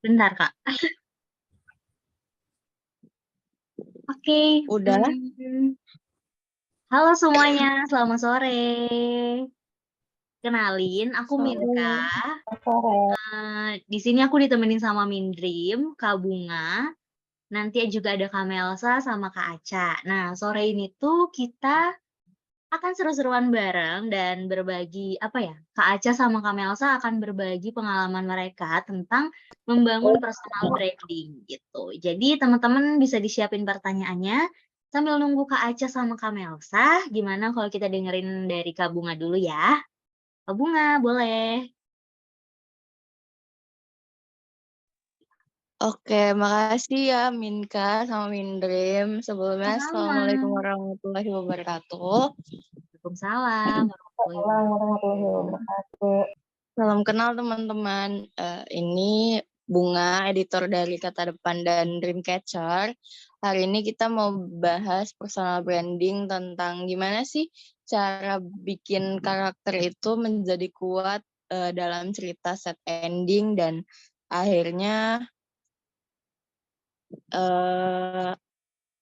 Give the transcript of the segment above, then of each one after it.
Bentar, Kak. Oke. Udah. Halo semuanya, selamat sore. Kenalin, aku Minka. Di sini aku ditemenin sama Mindrim, Kak Bunga. Nanti juga ada Kak Melsa sama Kak Aca. Nah, sore ini tuh kita akan seru-seruan bareng dan berbagi, apa ya, Kak Aca sama Kak Melsa akan berbagi pengalaman mereka tentang membangun personal branding gitu. Jadi teman-teman bisa disiapin pertanyaannya sambil nunggu Kak Aca sama Kak Melsa. Gimana kalau kita dengerin dari Kak Bunga dulu ya? Kak Bunga, boleh. Oke, makasih ya Minka sama Mindrim. Sebelumnya, Sama-sama. Assalamualaikum warahmatullahi wabarakatuh. Waalaikumsalam warahmatullahi wabarakatuh. Salam kenal teman-teman. Ini Bunga, editor dari Kata Depan dan Dreamcatcher. Hari ini kita mau bahas personal branding tentang gimana sih cara bikin karakter itu menjadi kuat dalam cerita set ending dan akhirnya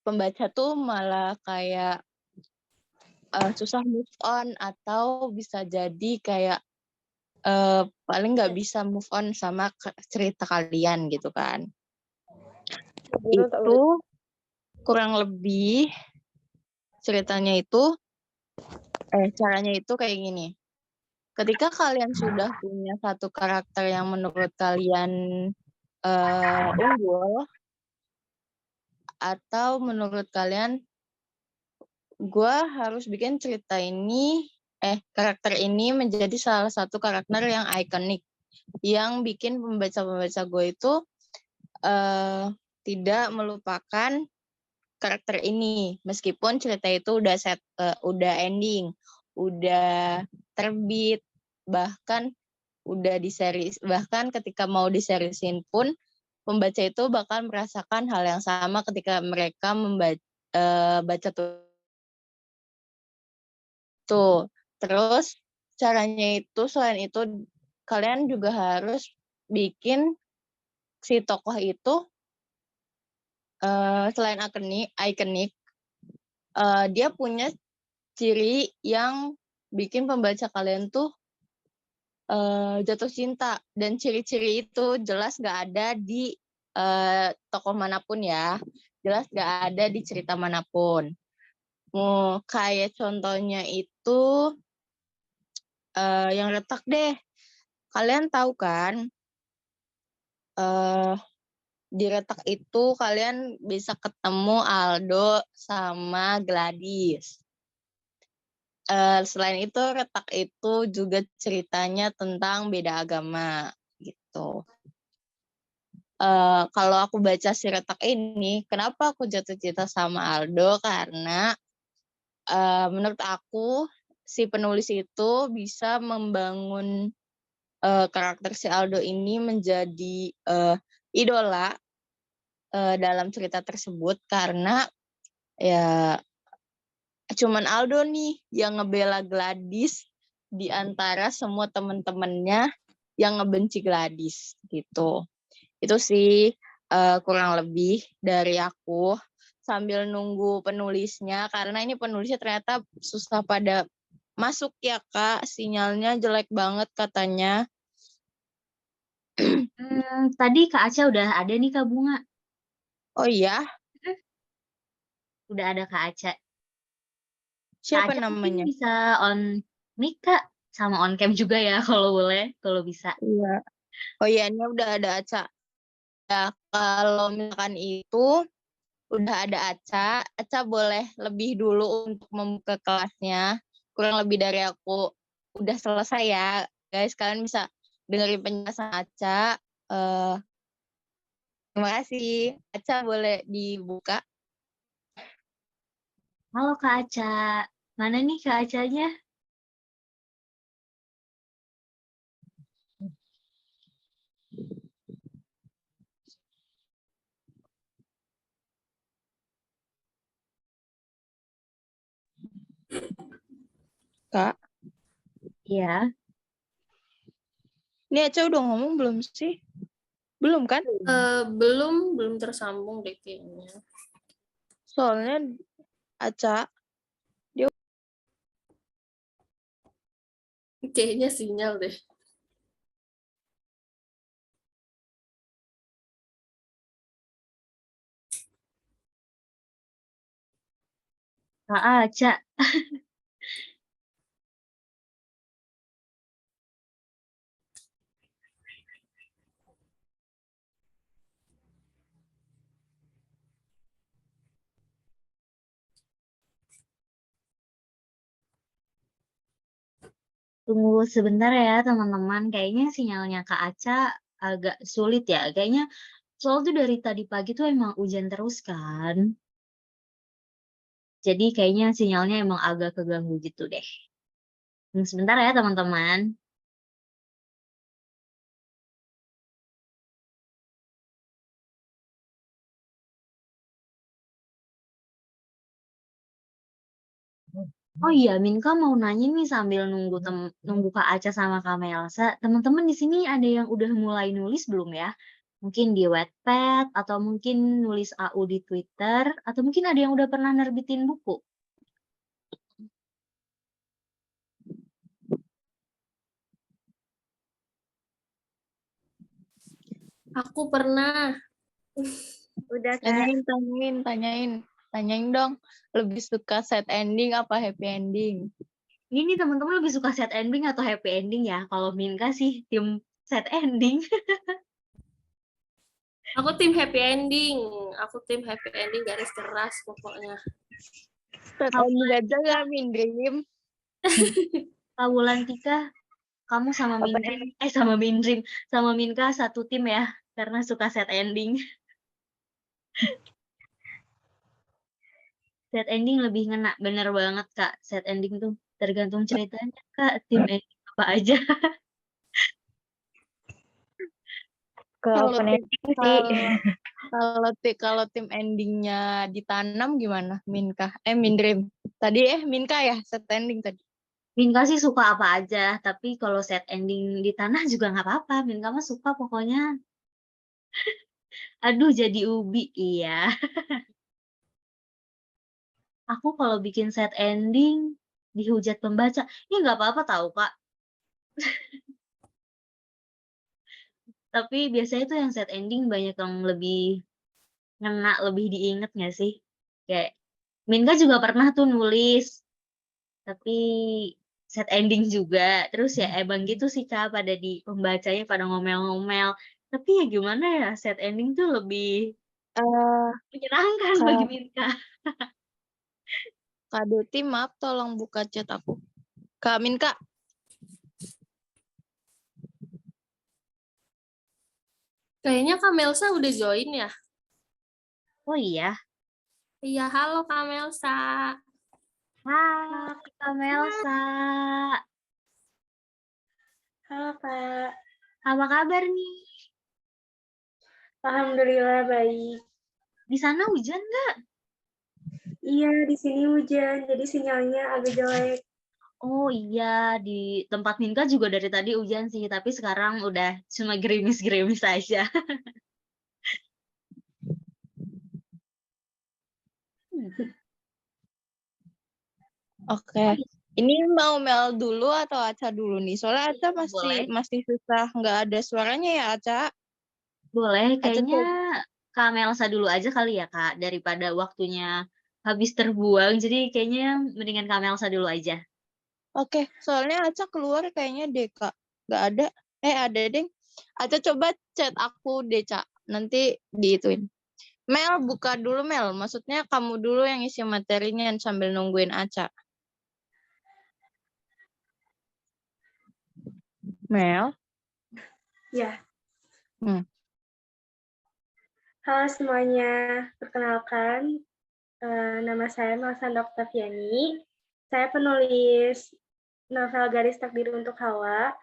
pembaca tuh malah kayak susah move on atau bisa jadi kayak paling nggak bisa move on sama cerita kalian gitu kan. Itu kurang lebih ceritanya itu caranya itu kayak gini. Ketika kalian sudah punya satu karakter yang menurut kalian unggul atau menurut kalian gue harus bikin cerita ini karakter ini menjadi salah satu karakter yang ikonik yang bikin pembaca-pembaca gue itu tidak melupakan karakter ini meskipun cerita itu udah ending, udah terbit, bahkan udah diseries, bahkan ketika mau diseriusin pun pembaca itu bakal merasakan hal yang sama ketika mereka baca tuh. Terus caranya itu selain itu kalian juga harus bikin si tokoh itu selain ikonik, dia punya ciri yang bikin pembaca kalian tuh jatuh cinta, dan ciri-ciri itu jelas gak ada di tokoh manapun ya, jelas gak ada di cerita manapun. Kayak contohnya itu yang Retak deh. Kalian tahu kan di Retak itu kalian bisa ketemu Aldo sama Gladys. Selain itu Retak itu juga ceritanya tentang beda agama gitu. Kalau aku baca si Retak ini, kenapa aku jatuh cinta sama Aldo? Karena menurut aku si penulis itu bisa membangun karakter si Aldo ini menjadi idola dalam cerita tersebut karena ya cuman Aldo nih yang ngebela Gladys di antara semua temen-temennya yang ngebenci Gladys gitu. Itu sih kurang lebih dari aku sambil nunggu penulisnya karena ini penulisnya ternyata susah pada masuk ya Kak, sinyalnya jelek banget katanya. Tadi Kak Aca udah ada nih Kak Bunga. Oh iya, Udah ada Kak Aca. Kak siapa Aca mungkin namanya? bisa on mic Kak, sama on cam juga ya kalau boleh, kalau bisa. Iya. Oh iya, ini udah ada Aca. Ya, kalau misalkan itu udah ada Aca, Aca boleh lebih dulu untuk membuka kelasnya. Kurang lebih dari aku udah selesai ya. Guys, kalian bisa dengerin penjelasan Aca. Eh, Terima kasih. Aca boleh dibuka. Halo Kak Aca. Mana nih Kak Acanya? Kak, Iya. ini Aca udah ngomong belum sih? Belum kan? Belum tersambung deh kayaknya. Soalnya Aca, Kayaknya sinyal deh. Kak Aca. Tunggu sebentar ya teman-teman. Kayaknya sinyalnya Kak Aca agak sulit ya. Kayaknya soal tuh dari tadi pagi tuh emang hujan terus kan. Jadi kayaknya sinyalnya emang agak keganggu gitu deh. Tunggu sebentar ya teman-teman. Oh iya, Minka mau nanya nih sambil nunggu Kak Aca sama Kak Melsa. Teman-teman di sini ada yang udah mulai nulis belum ya? Mungkin di Wattpad atau mungkin nulis AU di Twitter atau mungkin ada yang udah pernah nerbitin buku. Aku pernah. Udah, Kak. tanyain dong. Lebih suka sad ending apa happy ending? Ini teman-teman lebih suka sad ending atau happy ending ya? Kalau Minka sih tim sad ending. Aku tim happy ending. Garis keras pokoknya. Sad ending aja gak, Mindrim? Kak Wulantika, kamu sama Minka satu tim ya, karena suka sad ending. Sad ending lebih ngena, bener banget Kak. Sad ending tuh tergantung ceritanya Kak, tim ending apa aja. Kalau Ending sih. kalau tim endingnya ditanam gimana, Minka? Mindrim. Tadi Minka ya, sad ending tadi. Minka sih suka apa aja, tapi kalau sad ending di tanah juga nggak apa-apa. Minka mah suka pokoknya. Aduh, jadi ubi, iya. Aku kalau bikin sad ending dihujat pembaca, ya nggak apa-apa tahu Kak. Tapi biasanya tuh yang sad ending banyak yang lebih ngena, lebih diinget nggak sih? Kayak Minka juga pernah tuh nulis, tapi sad ending juga. Terus ya emang gitu sih Kak, pada di pembacanya pada ngomel-ngomel. Tapi ya gimana ya, sad ending tuh lebih menyenangkan bagi Minka. Kak Doti, maaf tolong buka chat aku. Kak Minka. Kayaknya Kak Melsa udah join ya? Oh iya. Iya, halo Kak Melsa. Hai Kak Melsa. Halo Kak, Apa kabar nih? alhamdulillah baik. Di sana hujan nggak? Iya, di sini hujan, jadi sinyalnya agak jelek. Oh iya, di tempat Minka juga dari tadi hujan sih, tapi sekarang udah cuma gerimis-gerimis aja. Oke. Ini mau Mel dulu atau Aca dulu nih? Soalnya Aca masih susah, nggak ada suaranya ya Aca. Boleh, kayaknya Aca Kak Melsa dulu aja kali ya Kak, daripada waktunya habis terbuang, jadi kayaknya mendingan Kak Melsa dulu aja. Oke, soalnya Aca keluar kayaknya deh Kak. Nggak ada. Ada deh. Aca coba chat aku deh Cak. Nanti diituin. Mel, buka dulu Mel. Maksudnya kamu dulu yang isi materinya sambil nungguin Aca. Mel? Ya. Hmm. Halo semuanya, perkenalkan, nama saya Melsa Oktaviani. Saya penulis novel Garis Takdir untuk Hawa.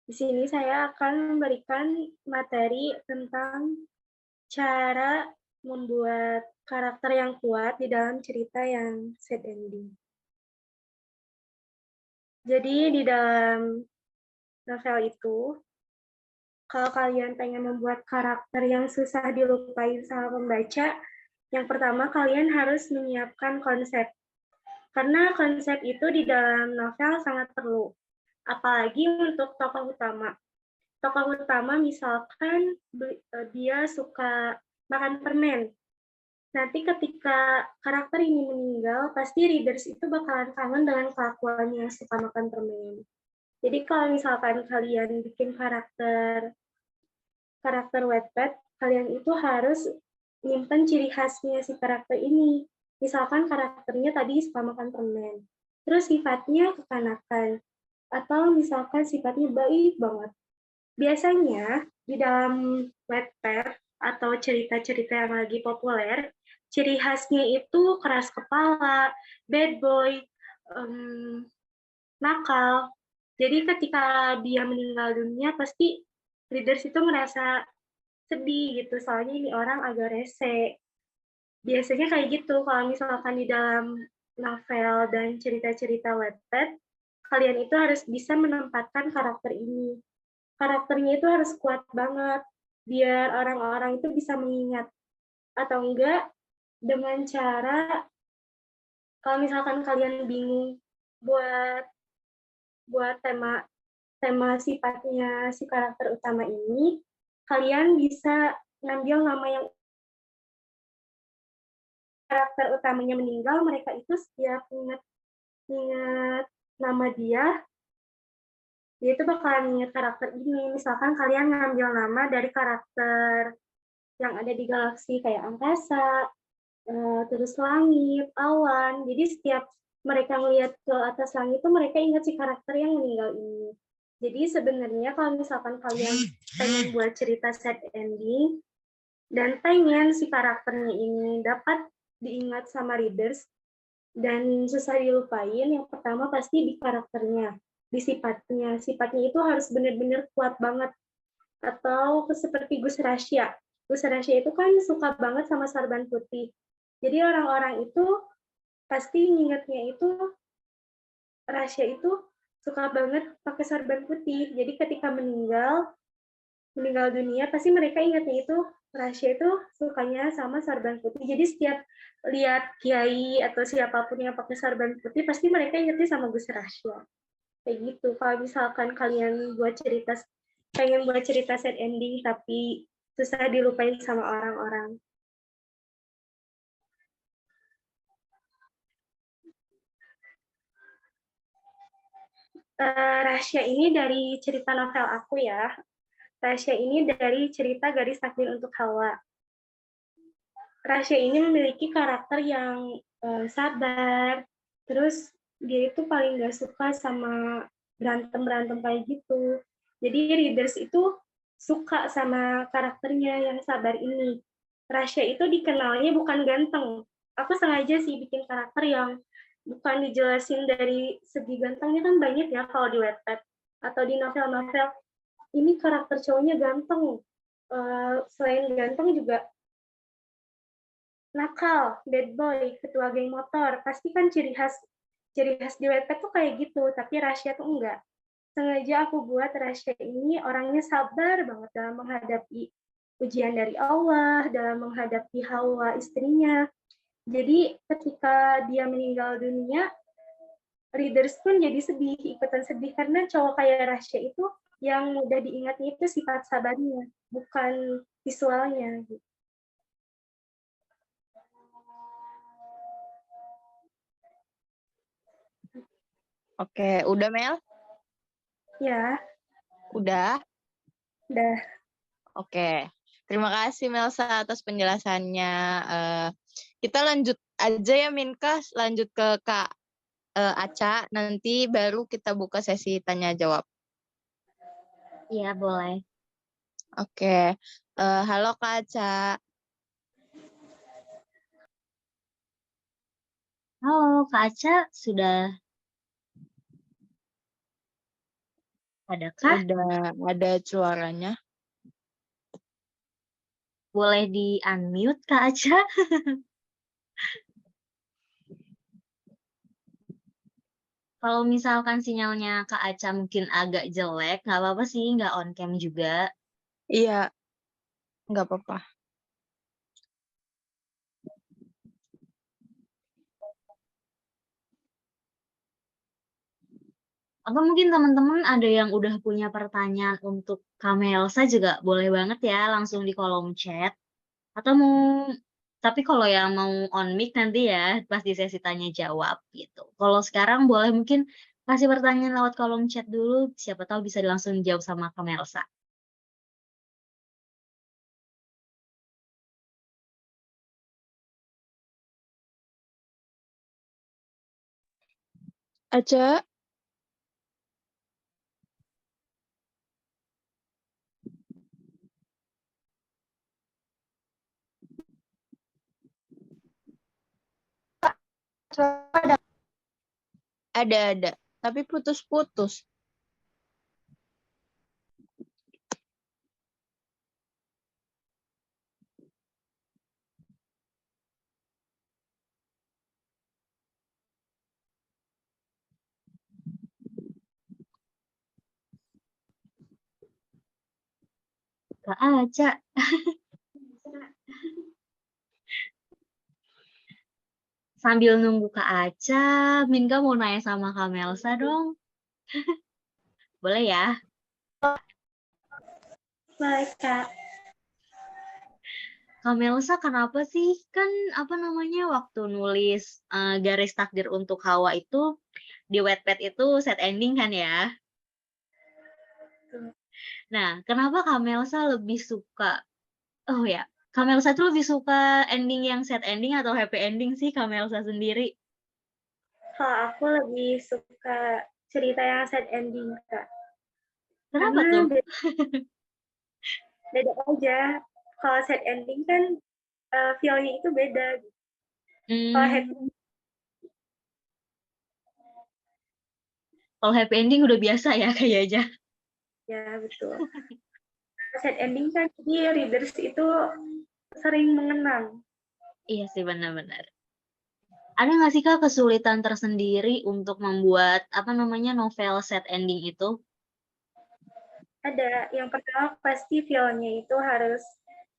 Di sini saya akan memberikan materi tentang cara membuat karakter yang kuat di dalam cerita yang sad ending. Jadi di dalam novel itu, kalau kalian pengen membuat karakter yang susah dilupain sama pembaca, yang pertama kalian harus menyiapkan konsep. Karena konsep itu di dalam novel sangat perlu, apalagi untuk tokoh utama. Tokoh utama misalkan dia suka makan permen. Nanti ketika karakter ini meninggal, pasti readers itu bakalan kangen dengan kelakuannya yang suka makan permen. Jadi kalau misalkan kalian bikin karakter Wattpad, kalian itu harus nyimpen ciri khasnya si karakter ini. Misalkan karakternya tadi suka makan permen, terus sifatnya kekanakan, atau misalkan sifatnya baik banget. Biasanya di dalam Wattpad atau cerita-cerita yang lagi populer, ciri khasnya itu keras kepala, bad boy, nakal. Jadi ketika dia meninggal dunia, pasti readers itu merasa sedih gitu, soalnya ini orang agak rese. Biasanya kayak gitu, kalau misalkan di dalam novel dan cerita-cerita Wattpad, kalian itu harus bisa menempatkan karakter ini. Karakternya itu harus kuat banget, biar orang-orang itu bisa mengingat. Atau enggak, dengan cara, kalau misalkan kalian bingung buat tema sifatnya si karakter utama ini, kalian bisa ngambil nama yang karakter utamanya meninggal, mereka itu setiap ingat nama dia itu bakalan ingat karakter ini. Misalkan kalian ngambil nama dari karakter yang ada di galaksi kayak angkasa, terus langit, awan. Jadi setiap mereka ngelihat ke atas langit itu mereka ingat si karakter yang meninggal ini. Jadi sebenarnya kalau misalkan kalian pengen buat cerita sad ending dan pengen si karakternya ini dapat diingat sama readers dan susah dilupain, yang pertama pasti di karakternya, di sifatnya. Sifatnya itu harus benar-benar kuat banget. Atau seperti Gus Rasya. Gus Rasya itu kan suka banget sama sorban putih. Jadi orang-orang itu pasti ingatnya itu Rasya itu suka banget pakai sorban putih. Jadi ketika meninggal dunia, pasti mereka ingatnya itu Rasya itu sukanya sama sorban putih. Jadi setiap lihat kiai atau siapapun yang pakai sorban putih, pasti mereka ingatnya sama Gus Rasya. Kayak gitu. Kalau misalkan kalian pengen buat cerita sad ending tapi susah dilupain sama orang-orang. Rasya ini dari cerita novel aku ya. Rasya ini dari cerita Garis Takdir untuk Hawa. Rasya ini memiliki karakter yang sabar, terus dia itu paling gak suka sama berantem kayak gitu. Jadi readers itu suka sama karakternya yang sabar ini. Rasya itu dikenalnya bukan ganteng. Aku sengaja sih bikin karakter yang bukan dijelasin dari segi gantengnya, kan banyak ya kalau di Wattpad atau di novel-novel. Ini karakter cowoknya ganteng. Selain ganteng juga nakal, bad boy, ketua geng motor. Pasti kan ciri khas di Wattpad tuh kayak gitu, tapi Rasya tuh enggak. Sengaja aku buat Rasya ini orangnya sabar banget dalam menghadapi ujian dari Allah, dalam menghadapi Hawa istrinya. Jadi ketika dia meninggal dunia, readers pun jadi sedih, ikutan sedih, karena cowok kayak Rasya itu yang mudah diingatnya itu sifat sabarnya, bukan visualnya. Oke, udah Mel? Ya. Udah? Udah. Oke. Terima kasih Melsa atas penjelasannya. Kita lanjut aja ya Minka, lanjut ke Kak Aca, nanti baru kita buka sesi tanya jawab. Iya, boleh. Oke. Halo Kak Aca. Halo, Kak Aca, sudah adakah? Udah ada suaranya. Boleh di-unmute, Kak Aca? Kalau misalkan sinyalnya Kak Aca mungkin agak jelek, nggak apa-apa sih, nggak on cam juga. Iya, nggak apa-apa. Atau mungkin teman-teman ada yang udah punya pertanyaan untuk Kamelsa juga boleh banget ya langsung di kolom chat. Atau mau tapi kalau yang mau on mic nanti ya pas di sesi tanya jawab gitu. Kalau sekarang boleh mungkin kasih pertanyaan lewat kolom chat dulu, siapa tahu bisa langsung dijawab sama Kamelsa. Aca, ada, tapi putus-putus. Kak Aca. Sambil nunggu Kak Aca, Minka mau nanya sama Kamelsa dong. Boleh ya? Baik, Kak. Kamelsa kenapa sih? Kan apa namanya waktu nulis garis takdir untuk Hawa itu di Wattpad itu set ending kan ya? Nah, kenapa Kamelsa lebih suka Kamelsa tuh lebih suka ending yang set ending atau happy ending sih Kamelsa sendiri? Kalau aku lebih suka cerita yang sad ending, Kak. Kenapa Karena tuh? beda aja. Kalau sad ending kan feel-nya itu beda. Kalau happy ending udah biasa ya kayaknya. ya betul. Sad ending kan jadi readers itu sering mengenang. Iya sih benar-benar. Ada nggak sih Kak kesulitan tersendiri untuk membuat novel set ending itu? Ada. Yang pertama pasti feel-nya itu harus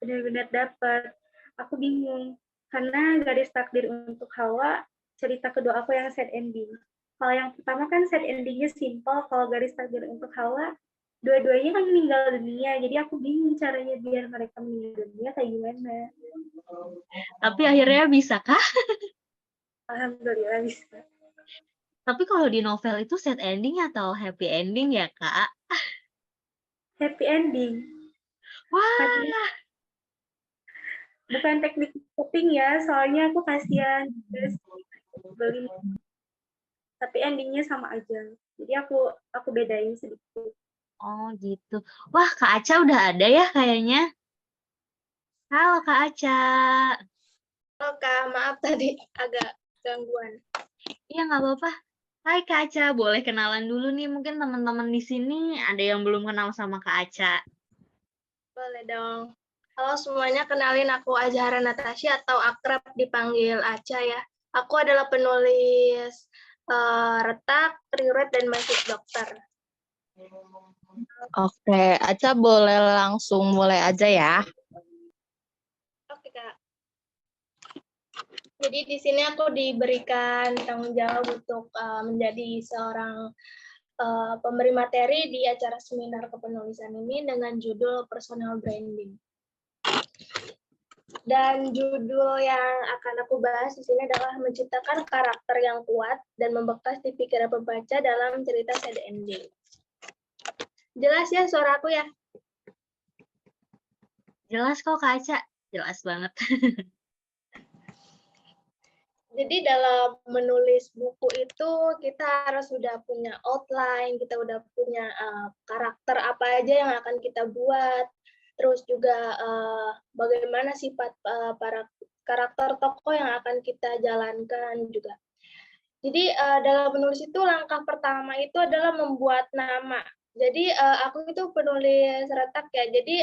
benar-benar dapat. Aku bingung karena garis takdir untuk Hawa cerita kedua aku yang sad ending. Kalau yang pertama kan sad endingnya simple, kalau garis takdir untuk Hawa dua-duanya kan meninggal dunia, jadi aku bingung caranya biar mereka meninggal dunia kayak gimana. Tapi akhirnya bisa kah? Alhamdulillah bisa. Tapi kalau di novel itu sad ending atau happy ending ya Kak? Happy ending. Wah, Bukan teknik coping ya, soalnya aku kasihan beli, tapi endingnya sama aja. Jadi aku bedain sedikit. oh gitu. Wah, Kak Aca udah ada ya kayaknya. Halo Kak Aca. Halo Kak, maaf tadi agak gangguan. Iya nggak apa-apa. Hai Kak Aca, boleh kenalan dulu nih. Mungkin teman-teman di sini ada yang belum kenal sama Kak Aca. Boleh dong. Halo semuanya, kenalin aku Azhara Natasha atau akrab dipanggil Aca ya. Aku adalah penulis retak, riwayat, dan masuk dokter. Oke, Aca boleh langsung mulai aja ya. Oke Kak. Jadi di sini aku diberikan tanggung jawab untuk menjadi seorang pemberi materi di acara seminar kepenulisan ini dengan judul Personal Branding. Dan judul yang akan aku bahas di sini adalah menciptakan karakter yang kuat dan membekas di pikiran pembaca dalam cerita sad ending. Jelas ya suara aku ya? Jelas kok Kak Aca, jelas banget. Jadi dalam menulis buku itu kita harus sudah punya outline, kita udah punya karakter apa aja yang akan kita buat, terus juga bagaimana sifat para karakter tokoh yang akan kita jalankan juga. Jadi dalam menulis itu langkah pertama itu adalah membuat nama. Jadi aku itu penulis retak ya. Jadi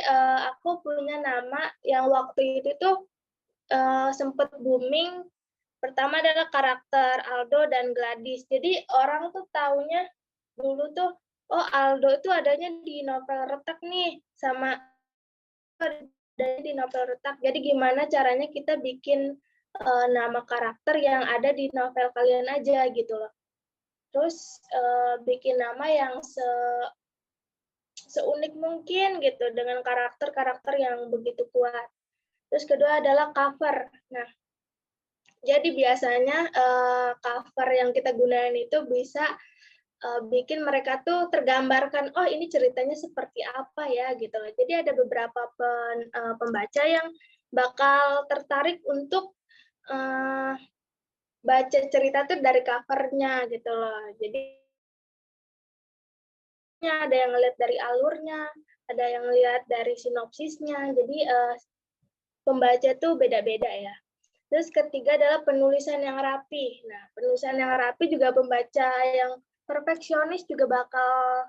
aku punya nama yang waktu itu tuh sempat booming. Pertama adalah karakter Aldo dan Gladys. Jadi orang tuh taunya dulu tuh, oh Aldo itu adanya di novel retak nih, sama ada di novel retak. Jadi gimana caranya kita bikin nama karakter yang ada di novel kalian aja gitu loh. Terus bikin nama yang seunik mungkin gitu dengan karakter-karakter yang begitu kuat. Terus kedua adalah cover. Nah, jadi biasanya cover yang kita gunakan itu bisa bikin mereka tuh tergambarkan, oh ini ceritanya seperti apa ya gitu loh. Jadi ada beberapa pembaca yang bakal tertarik untuk baca cerita tuh dari covernya gitu loh. Jadi ada yang ngeliat dari alurnya, ada yang lihat dari sinopsisnya. Jadi pembaca tuh beda-beda ya. Terus ketiga adalah penulisan yang rapi. Nah, penulisan yang rapi juga pembaca yang perfeksionis juga bakal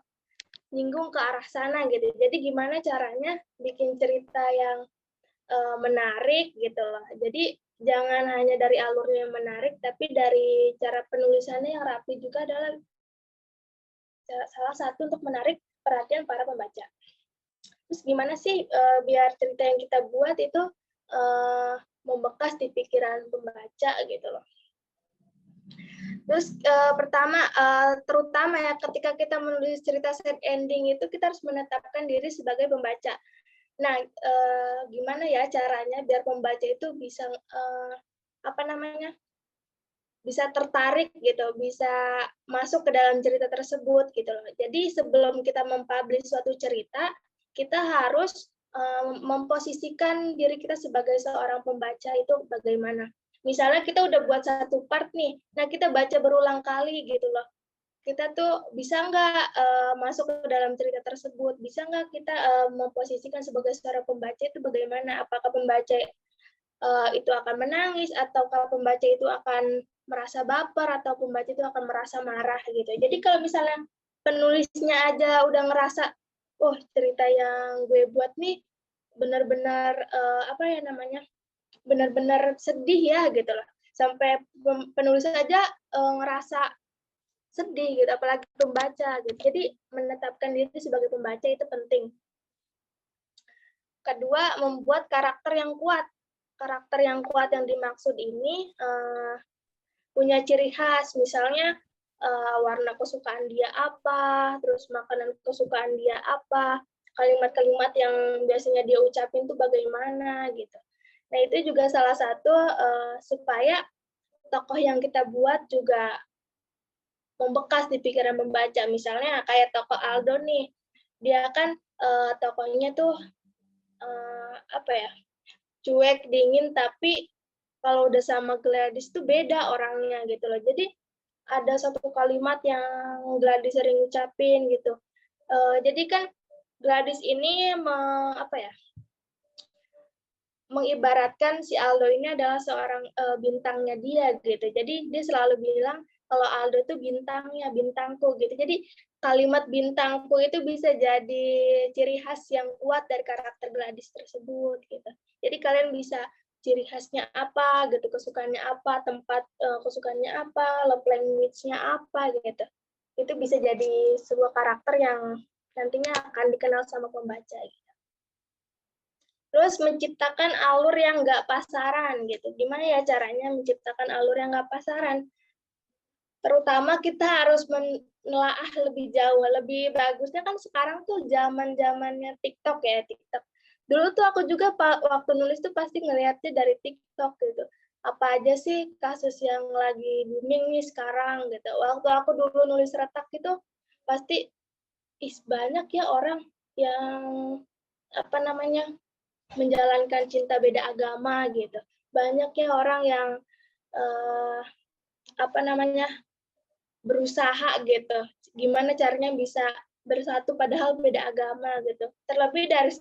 nyinggung ke arah sana gitu. Jadi gimana caranya bikin cerita yang menarik gitu loh. Jadi jangan hanya dari alurnya yang menarik, tapi dari cara penulisannya yang rapi juga adalah salah satu untuk menarik perhatian para pembaca. Terus gimana sih biar cerita yang kita buat itu membekas di pikiran pembaca gitu loh. Terus pertama, terutama ya ketika kita menulis cerita sad ending itu kita harus menetapkan diri sebagai pembaca. Nah, gimana ya caranya biar pembaca itu bisa bisa tertarik gitu, bisa masuk ke dalam cerita tersebut gitu loh. Jadi sebelum kita mempublish suatu cerita, kita harus memposisikan diri kita sebagai seorang pembaca itu bagaimana. Misalnya kita udah buat satu part nih, nah kita baca berulang kali gitu loh. Kita tuh bisa nggak masuk ke dalam cerita tersebut, bisa nggak kita memposisikan sebagai seorang pembaca itu bagaimana, apakah pembaca itu akan menangis, ataukah pembaca itu akan merasa baper, atau pembaca itu akan merasa marah gitu. Jadi kalau misalnya penulisnya aja udah ngerasa, oh cerita yang gue buat nih benar-benar benar-benar sedih ya gitu loh. Sampai penulis aja ngerasa sedih gitu, apalagi pembaca gitu. Jadi menetapkan diri sebagai pembaca itu penting. Kedua, membuat karakter yang kuat. Karakter yang kuat yang dimaksud ini punya ciri khas, misalnya warna kesukaan dia apa, terus makanan kesukaan dia apa, kalimat-kalimat yang biasanya dia ucapin tuh bagaimana gitu. Nah itu juga salah satu supaya tokoh yang kita buat juga membekas di pikiran pembaca. Misalnya kayak tokoh Aldo nih, dia kan tokohnya tuh cuek, dingin, tapi kalau udah sama Gladys tuh beda orangnya gitu loh. Jadi ada satu kalimat yang Gladys sering ucapin gitu. Jadi kan Gladys ini mengibaratkan si Aldo ini adalah seorang bintangnya dia gitu. Jadi dia selalu bilang kalau Aldo itu bintangnya, bintangku gitu. Jadi kalimat bintangku itu bisa jadi ciri khas yang kuat dari karakter Gladys tersebut gitu. Jadi kalian bisa ciri khasnya apa gitu, kesukaannya apa, tempat kesukaannya apa, love language-nya apa gitu. Itu bisa jadi sebuah karakter yang nantinya akan dikenal sama pembaca gitu. Terus menciptakan alur yang nggak pasaran gitu. Gimana ya caranya menciptakan alur yang nggak pasaran? Terutama kita harus menelaah lebih jauh. Lebih bagusnya kan sekarang tuh zaman-zamannya TikTok ya, TikTok. Dulu tuh aku juga waktu nulis tuh pasti ngelihatnya dari TikTok gitu. Apa aja sih kasus yang lagi booming nih sekarang gitu. Waktu aku dulu nulis retak itu pasti banyak ya orang yang menjalankan cinta beda agama gitu. Banyak ya orang yang berusaha gitu. Gimana caranya bisa bersatu padahal beda agama gitu. Terlebih dari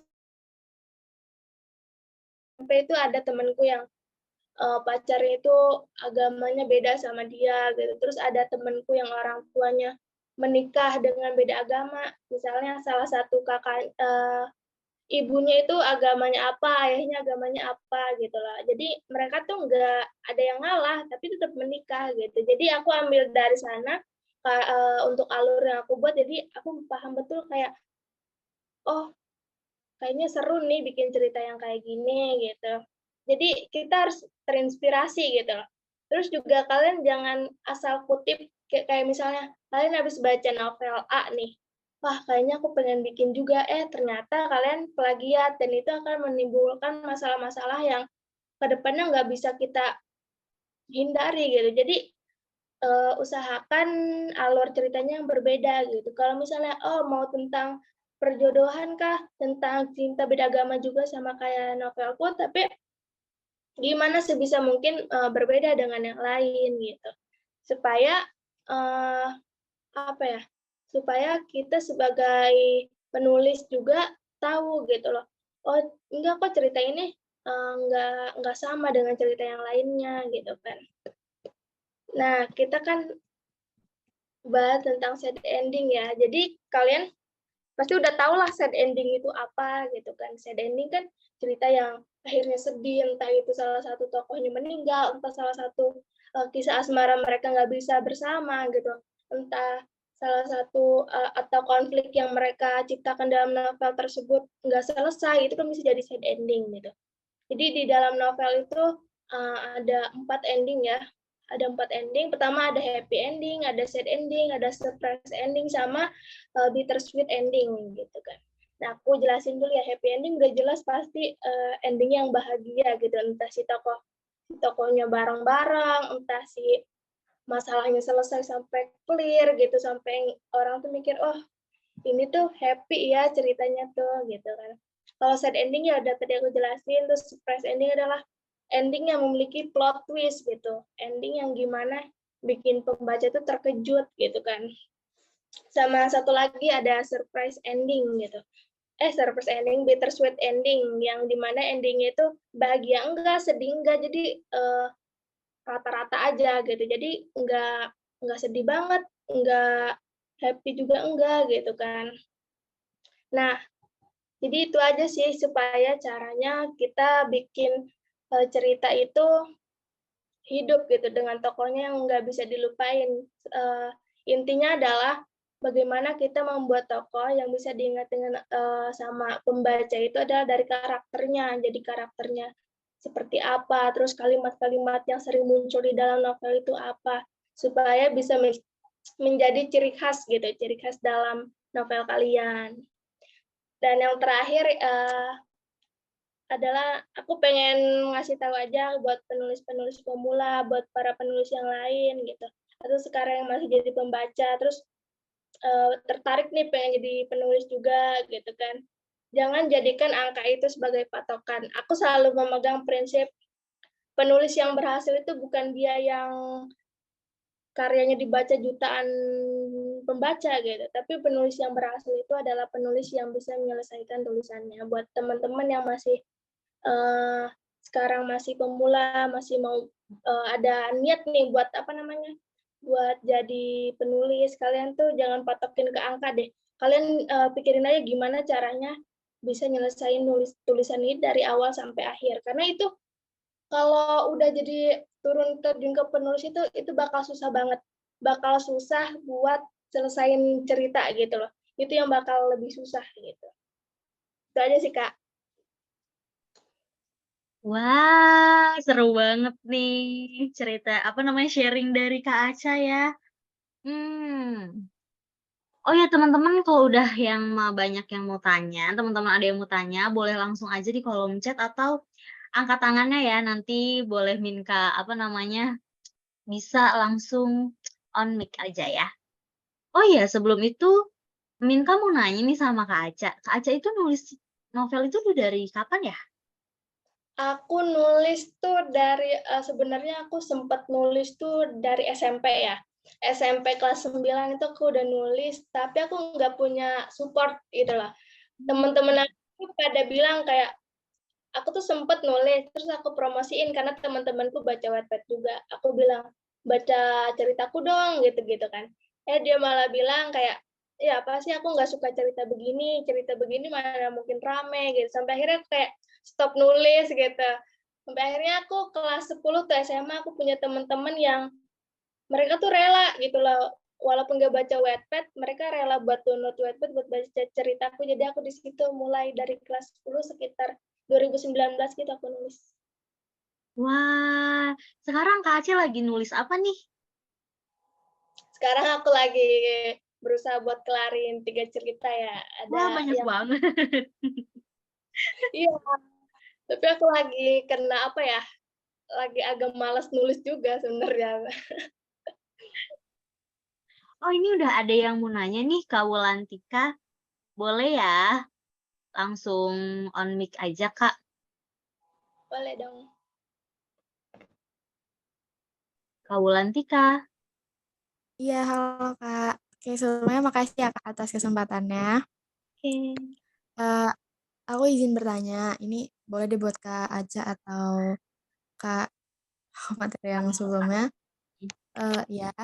sampai itu ada temanku yang pacarnya itu agamanya beda sama dia gitu. Terus ada temanku yang orang tuanya menikah dengan beda agama. Misalnya salah satu kakak ibunya itu agamanya apa, ayahnya agamanya apa gitu lah. Jadi mereka tuh nggak ada yang ngalah, tapi tetap menikah gitu. Jadi aku ambil dari sana untuk alur yang aku buat. Jadi aku paham betul kayak, oh kayaknya seru nih bikin cerita yang kayak gini gitu. Jadi kita harus terinspirasi gitu loh. Terus juga kalian jangan asal kutip kayak misalnya kalian habis baca novel A nih. Wah, kayaknya aku pengen bikin juga. Ternyata kalian plagiat dan itu akan menimbulkan masalah-masalah yang kedepannya nggak bisa kita hindari gitu. Jadi usahakan alur ceritanya yang berbeda gitu. Kalau misalnya mau tentang perjodohan kah, tentang cinta beda agama juga sama kayak novelku, tapi gimana sebisa mungkin berbeda dengan yang lain gitu. Supaya apa ya? Supaya kita sebagai penulis juga tahu gitu loh. Oh, enggak kok cerita ini enggak sama dengan cerita yang lainnya gitu kan. Nah, kita kan bahas tentang sad ending ya. Jadi kalian pasti udah tahu lah sad ending itu apa gitu kan. Sad ending kan cerita yang akhirnya sedih, entah itu salah satu tokohnya meninggal, entah salah satu kisah asmara mereka nggak bisa bersama gitu, entah salah satu atau konflik yang mereka ciptakan dalam novel tersebut nggak selesai, itu kan bisa jadi sad ending gitu. Jadi di dalam novel itu ada 4 ending ya. Ada 4 ending. Pertama ada happy ending, ada sad ending, ada surprise ending, sama bittersweet ending gitu kan. Nah, aku jelasin dulu ya. Happy ending udah jelas pasti ending yang bahagia gitu. Entah si tokohnya bareng-bareng, entah si masalahnya selesai sampai clear gitu, sampai orang tuh mikir, oh ini tuh happy ya ceritanya tuh gitu kan. Kalau sad ending ya udah tadi aku jelasin. Terus surprise ending adalah ending yang memiliki plot twist gitu. Ending yang gimana bikin pembaca itu terkejut gitu kan. Sama satu lagi ada surprise ending gitu. Surprise ending, bittersweet ending, yang dimana endingnya itu bahagia enggak, sedih enggak, jadi rata-rata aja gitu. Jadi enggak sedih banget, enggak happy juga enggak gitu kan. Nah, jadi itu aja sih supaya caranya kita bikin cerita itu hidup gitu dengan tokohnya yang nggak bisa dilupain. Intinya adalah bagaimana kita membuat tokoh yang bisa diingat dengan sama pembaca itu adalah dari karakternya. Jadi karakternya seperti apa, terus kalimat-kalimat yang sering muncul di dalam novel itu apa, supaya bisa menjadi ciri khas gitu, ciri khas dalam novel kalian. Dan yang terakhir adalah aku pengen ngasih tahu aja buat penulis-penulis pemula, buat para penulis yang lain gitu, atau sekarang yang masih jadi pembaca, terus tertarik nih pengen jadi penulis juga gitu kan. Jangan jadikan angka itu sebagai patokan. Aku selalu memegang prinsip penulis yang berhasil itu bukan dia yang karyanya dibaca jutaan pembaca gitu, tapi penulis yang berhasil itu adalah penulis yang bisa menyelesaikan tulisannya. Buat teman-teman yang masih sekarang masih pemula, masih mau ada niat nih buat buat jadi penulis, kalian tuh jangan patokin ke angka deh. Kalian pikirin aja gimana caranya bisa nyelesain tulisan ini dari awal sampai akhir. Karena itu kalau udah jadi terjun ke penulis itu bakal susah banget. Bakal susah buat selesain cerita gitu loh. Itu yang bakal lebih susah gitu. Itu aja sih, Kak. Wah, seru banget nih cerita sharing dari Kak Aca ya. Oh ya teman-teman, kalau udah banyak yang mau tanya, teman-teman ada yang mau tanya, boleh langsung aja di kolom chat atau angkat tangannya ya. Nanti boleh Minka bisa langsung on mic aja ya. Oh iya, sebelum itu Minka mau nanya nih sama Kak Aca. Kak Aca itu nulis novel itu udah dari kapan ya? Aku nulis tuh dari sebenarnya aku sempat nulis tuh dari SMP ya. SMP kelas 9 itu aku udah nulis, tapi aku nggak punya support gitu lah. Teman-teman aku pada bilang kayak, aku tuh sempet nulis, terus aku promosiin karena teman-temanku baca Wattpad juga. Aku bilang, baca ceritaku dong, gitu-gitu kan. Dia malah bilang kayak, ya apa sih aku nggak suka cerita begini mana mungkin rame gitu. Sampai akhirnya kayak stop nulis gitu. Sampai akhirnya aku kelas 10 tuh SMA, aku punya teman-teman yang mereka tuh rela gitu loh walaupun nggak baca Wattpad, mereka rela buat download Wattpad buat baca ceritaku. Jadi aku di situ mulai dari kelas 10 sekitar 2019 gitu aku nulis. Wah, sekarang Kak Aceh lagi nulis apa nih? Sekarang aku lagi berusaha buat kelarin 3 cerita ya. Wah, Ada banyak yang banget. iya, tapi aku lagi kena apa ya? Lagi agak malas nulis juga sebenarnya. Oh, ini udah ada yang mau nanya nih, Kak Wulantika. Boleh ya? Langsung on mic aja, Kak. Boleh dong. Kak Wulantika. Iya, halo Kak. Oke, sebelumnya makasih ya Kak atas kesempatannya. Oke. Aku izin bertanya, ini boleh dibuat Kak Aca atau Kak materi yang sebelumnya. Ya,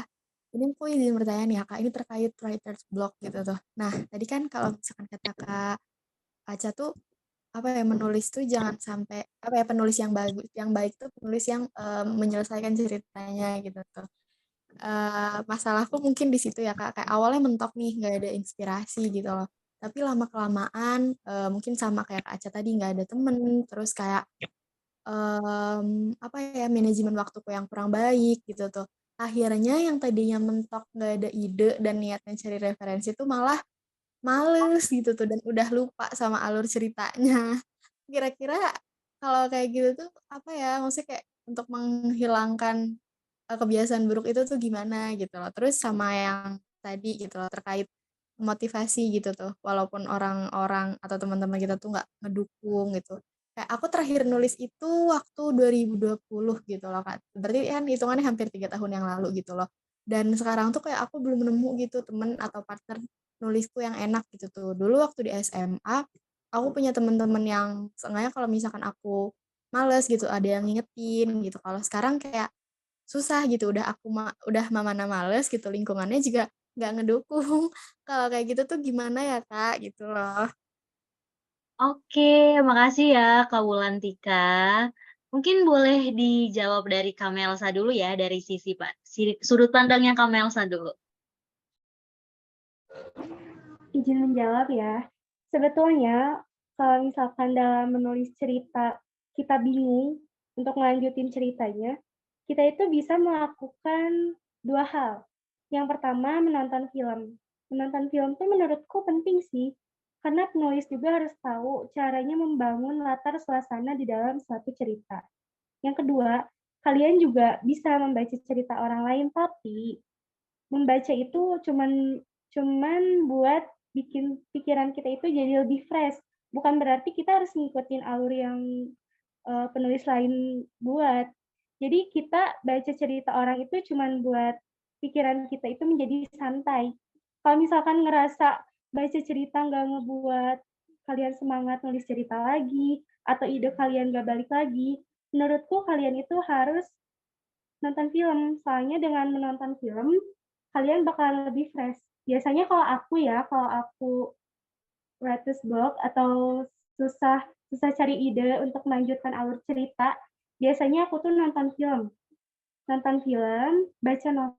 ini aku izin bertanya nih ya Kak, ini terkait writer's block gitu tuh. Nah, tadi kan kalau misalkan kata Kak Aca tuh, apa ya, menulis tuh jangan sampai, apa ya, penulis yang bagus, yang baik tuh penulis yang menyelesaikan ceritanya gitu tuh. Masalahku mungkin di situ ya Kak, kayak awalnya mentok nih, nggak ada inspirasi gitu loh. Tapi lama-kelamaan, mungkin sama kayak Kak Aca tadi, nggak ada temen, terus kayak, apa ya, manajemen waktuku yang kurang baik gitu tuh. Akhirnya yang tadinya mentok, nggak ada ide dan niatnya cari referensi tuh malah males gitu tuh, dan udah lupa sama alur ceritanya. Kira-kira kalau kayak gitu tuh, apa ya, maksudnya kayak untuk menghilangkan kebiasaan buruk itu tuh gimana gitu loh. Terus sama yang tadi gitu loh, terkait motivasi gitu tuh, walaupun orang-orang atau teman-teman kita tuh nggak ngedukung gitu. Kayak aku terakhir nulis itu waktu 2020 gitu loh Kak. Berarti kan hitungannya hampir 3 tahun yang lalu gitu loh. Dan sekarang tuh kayak aku belum nemu gitu temen atau partner nulisku yang enak gitu tuh. Dulu waktu di SMA, aku punya teman-teman yang seenggaknya kalau misalkan aku males gitu, ada yang ngingetin gitu. Kalau sekarang kayak susah gitu, udah mamana males gitu, lingkungannya juga nggak ngedukung. Kalau kayak gitu tuh gimana ya Kak, gitu loh. Oke, makasih ya, Kak Wulantika. Mungkin boleh dijawab dari Kak Melsa dulu ya, dari sisi sudut pandangnya Kak Melsa dulu. Izin menjawab ya. Sebetulnya kalau misalkan dalam menulis cerita kita bingung untuk melanjutin ceritanya, kita itu bisa melakukan 2 hal. Yang pertama menonton film. Menonton film tuh menurutku penting sih, karena penulis juga harus tahu caranya membangun latar suasana di dalam suatu cerita. Yang kedua, kalian juga bisa membaca cerita orang lain, tapi membaca itu cuman buat bikin pikiran kita itu jadi lebih fresh. Bukan berarti kita harus ngikutin alur yang penulis lain buat. Jadi kita baca cerita orang itu cuman buat pikiran kita itu menjadi santai. Kalau misalkan ngerasa baca cerita nggak ngebuat kalian semangat nulis cerita lagi, atau ide kalian nggak balik lagi, menurutku kalian itu harus nonton film. Soalnya dengan menonton film, kalian bakalan lebih fresh. Biasanya kalau aku writer's block atau susah susah cari ide untuk melanjutkan alur cerita, biasanya aku tuh nonton film. Nonton film, baca novel,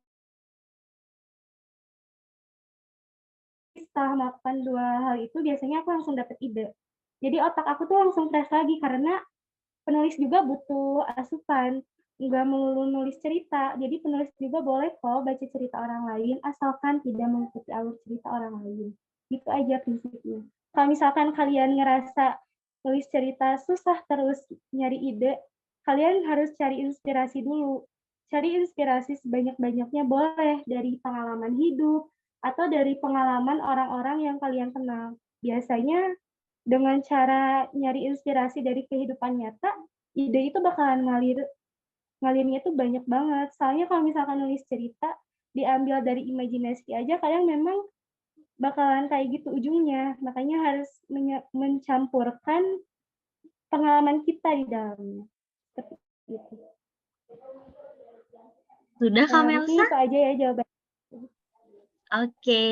setelah melakukan 2 hal itu biasanya aku langsung dapet ide. Jadi otak aku tuh langsung fresh lagi karena penulis juga butuh asupan, nggak melulu nulis cerita. Jadi penulis juga boleh kok baca cerita orang lain, asalkan tidak mengikuti alur cerita orang lain. Gitu aja prinsipnya. Kalau misalkan kalian ngerasa nulis cerita susah terus nyari ide, kalian harus cari inspirasi dulu. Cari inspirasi sebanyak-banyaknya boleh dari pengalaman hidup atau dari pengalaman orang-orang yang kalian kenal. Biasanya dengan cara nyari inspirasi dari kehidupan nyata, ide itu bakalan ngalirnya tuh banyak banget. Soalnya kalau misalkan nulis cerita, diambil dari imajinasi aja kadang memang bakalan kayak gitu ujungnya. Makanya harus mencampurkan pengalaman kita di dalamnya. Seperti itu. Sudah, Kak Mungkin Melsa? itu aja ya jawabannya. Oke.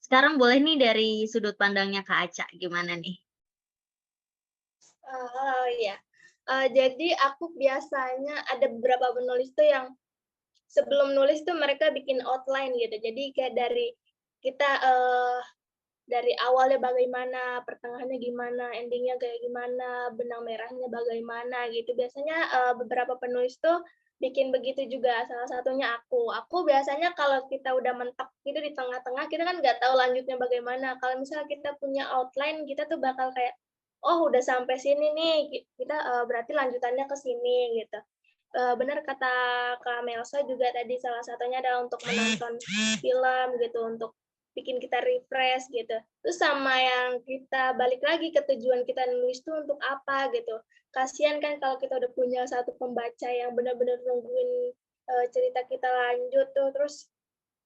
Sekarang boleh nih dari sudut pandangnya Kak Aca, gimana nih? Iya. Jadi aku biasanya ada beberapa penulis tuh yang sebelum nulis tuh mereka bikin outline gitu. Jadi kayak dari kita dari awalnya bagaimana, pertengahannya gimana, endingnya kayak gimana, benang merahnya bagaimana gitu. Biasanya beberapa penulis tuh bikin begitu juga, salah satunya aku. Aku biasanya kalau kita udah mentok gitu di tengah-tengah, kita kan nggak tahu lanjutnya bagaimana. Kalau misalnya kita punya outline, kita tuh bakal kayak, oh udah sampai sini nih, kita berarti lanjutannya ke sini gitu. Benar kata Kak Melsa juga tadi, salah satunya adalah untuk menonton film gitu, untuk bikin kita refresh gitu. Terus sama yang kita balik lagi ke tujuan kita nulis itu untuk apa gitu. Kasihan kan kalau kita udah punya satu pembaca yang benar-benar nungguin cerita kita lanjut tuh, terus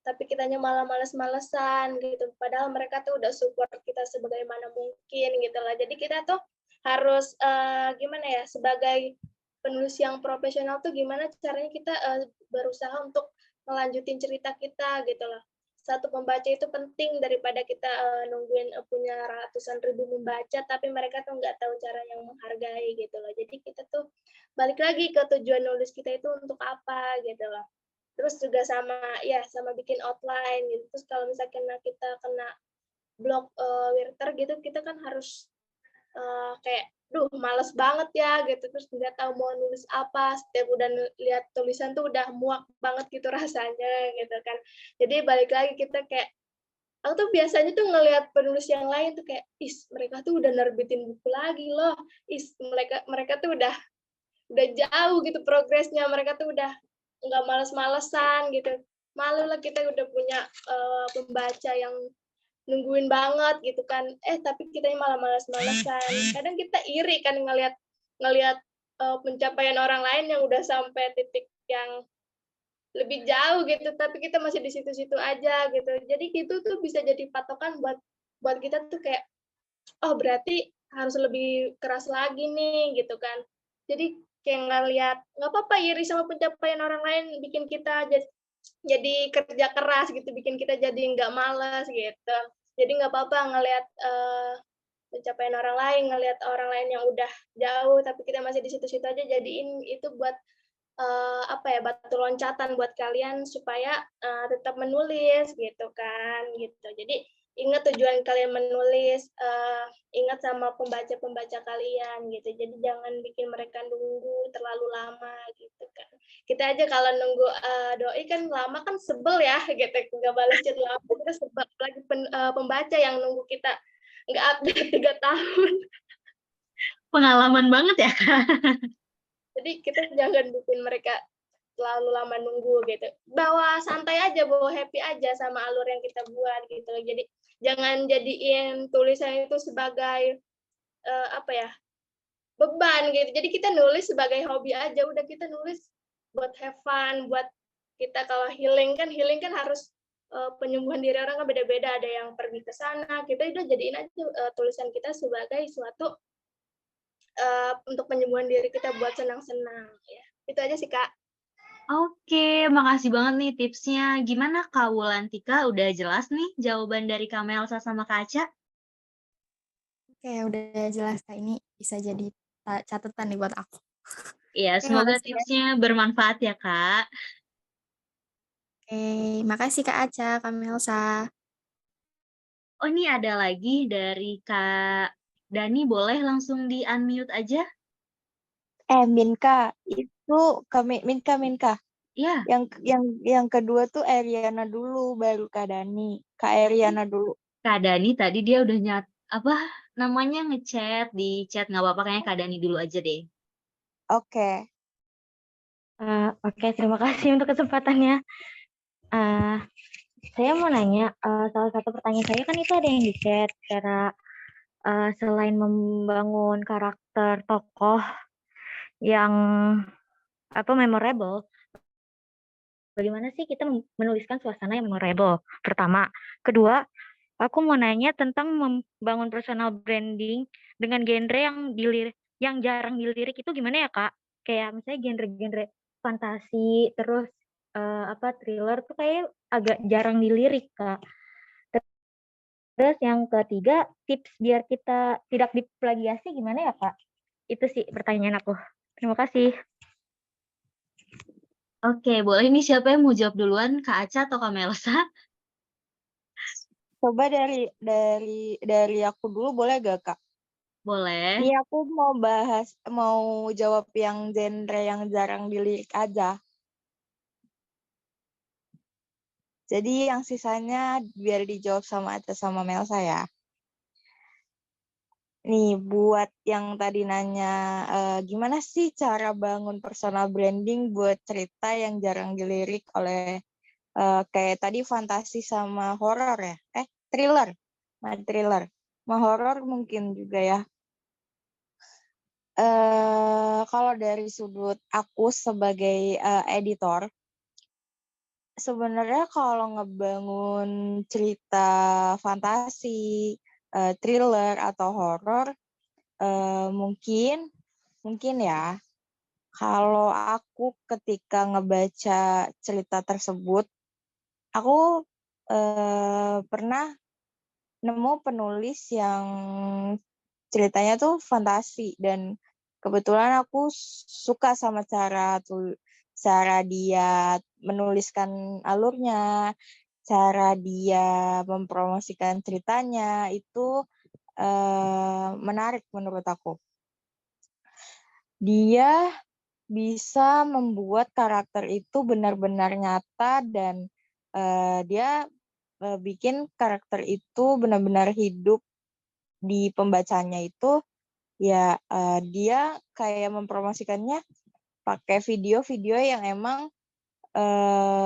tapi kitanya malah males-malesan gitu. Padahal mereka tuh udah support kita sebagaimana mungkin gitu lah. Jadi kita tuh harus gimana ya, sebagai penulis yang profesional tuh gimana caranya kita berusaha untuk melanjutin cerita kita gitu loh. Satu pembaca itu penting daripada kita nungguin punya ratusan ribu membaca, tapi mereka tuh nggak tahu cara yang menghargai gitu loh. Jadi kita tuh balik lagi ke tujuan nulis kita itu untuk apa gitu loh. Terus juga sama bikin outline gitu. Terus kalau misalkan kita kena blog Writer gitu, kita kan harus kayak males banget ya gitu, terus nggak tahu mau nulis apa, setiap udah lihat tulisan tuh udah muak banget gitu rasanya gitu kan. Jadi balik lagi kita kayak, aku tuh biasanya tuh ngelihat penulis yang lain tuh kayak, mereka tuh udah nerbitin buku lagi loh, mereka tuh udah jauh gitu progresnya, mereka tuh udah nggak males-malesan gitu. Malu lah kita udah punya pembaca yang nungguin banget gitu kan, tapi kitanya malah males-malesan. Kadang kita iri kan ngelihat pencapaian orang lain yang udah sampai titik yang lebih jauh gitu, tapi kita masih di situ-situ aja gitu. Jadi itu tuh bisa jadi patokan buat kita tuh kayak, oh berarti harus lebih keras lagi nih gitu kan. Jadi kayak ngelihat nggak apa-apa iri sama pencapaian orang lain, bikin kita jadi kerja keras gitu, bikin kita jadi nggak malas gitu. Jadi nggak apa-apa ngelihat pencapaian orang lain, ngelihat orang lain yang udah jauh, tapi kita masih di situ-situ aja. Jadiin itu buat batu loncatan buat kalian supaya tetap menulis gitu kan, gitu. Jadi ingat tujuan kalian menulis, ingat sama pembaca-pembaca kalian gitu. Jadi jangan bikin mereka nunggu terlalu lama gitu kan. Kita aja kalau nunggu doi kan lama kan sebel ya gitu, nggak balas chat lama, kita sebel lagi pembaca yang nunggu kita nggak update 3 tahun. Pengalaman banget ya, Kak. Jadi kita jangan bikin mereka terlalu lama nunggu gitu. Bawa santai aja, bawa happy aja sama alur yang kita buat gitu. Jadi jangan jadiin tulisan itu sebagai beban gitu. Jadi kita nulis sebagai hobi aja. Udah kita nulis buat have fun, buat kita kalau healing kan harus penyembuhan diri orang kan beda-beda. Ada yang pergi ke sana. Kita udah jadiin aja tulisan kita sebagai suatu untuk penyembuhan diri kita buat senang-senang ya. Itu aja sih Kak. Oke, makasih banget nih tipsnya. Gimana Kak Wulantika? Udah jelas nih jawaban dari Kak Melsa sama Kak Aca? Oke, udah jelas Kak. Ini bisa jadi catatan nih buat aku. Iya, semoga tipsnya bermanfaat ya Kak. Oke, makasih Kak Aca, Kak Melsa. Oh, ini ada lagi dari Kak Dani, boleh langsung di-unmute aja? Minka, itu Minka. Iya. Yang kedua tuh Eriana dulu, baru Kak Dani. Kak Eriana dulu. Kak Dani tadi dia udah ngechat di chat, nggak apa-apa, kayaknya Kak Dani dulu aja deh. Oke. Oke, terima kasih untuk kesempatannya. Saya mau nanya, salah satu pertanyaan saya kan itu ada yang di chat, cara selain membangun karakter tokoh yang memorable, bagaimana sih kita menuliskan suasana yang memorable? Pertama. Kedua, aku mau nanya tentang membangun personal branding dengan genre yang jarang dilirik itu gimana ya Kak? Kayak misalnya genre-genre fantasi, terus thriller tuh kayak agak jarang dilirik Kak. Terus yang ketiga, tips biar kita tidak diplagiasi gimana ya Kak? Itu sih pertanyaan aku. Terima kasih. Oke, boleh nih siapa yang mau jawab duluan, Kak Aca atau Kak Melsa? Coba dari aku dulu boleh gak, Kak? Boleh. Ini aku mau jawab yang genre yang jarang dilirik aja. Jadi yang sisanya biar dijawab sama Aca sama Melsa ya. Nih, buat yang tadi nanya gimana sih cara bangun personal branding buat cerita yang jarang dilirik oleh kayak tadi fantasi sama horor ya? Thriller. Nah, thriller. Sama horor mungkin juga ya. Kalau dari sudut aku sebagai editor, sebenarnya kalau ngebangun cerita fantasi, thriller atau horor, mungkin ya, kalau aku ketika ngebaca cerita tersebut, aku pernah nemu penulis yang ceritanya tuh fantasi dan kebetulan aku suka sama cara dia menuliskan alurnya, cara dia mempromosikan ceritanya itu menarik menurut aku. Dia bisa membuat karakter itu benar-benar nyata dan dia bikin karakter itu benar-benar hidup di pembacanya itu ya dia kayak mempromosikannya pakai video-video yang emang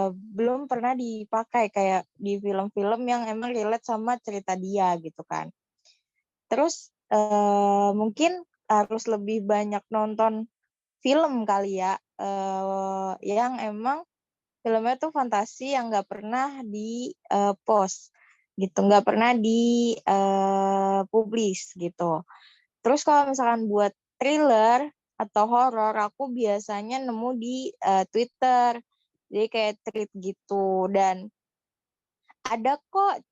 belum pernah dipakai kayak di film-film yang emang relate sama cerita dia gitu kan. Terus mungkin harus lebih banyak nonton film kali ya yang emang filmnya tuh fantasi yang nggak pernah di post gitu, nggak pernah di publish gitu. Terus kalau misalkan buat thriller atau horor, aku biasanya nemu di Twitter, jadi kayak tweet gitu. Dan ada kok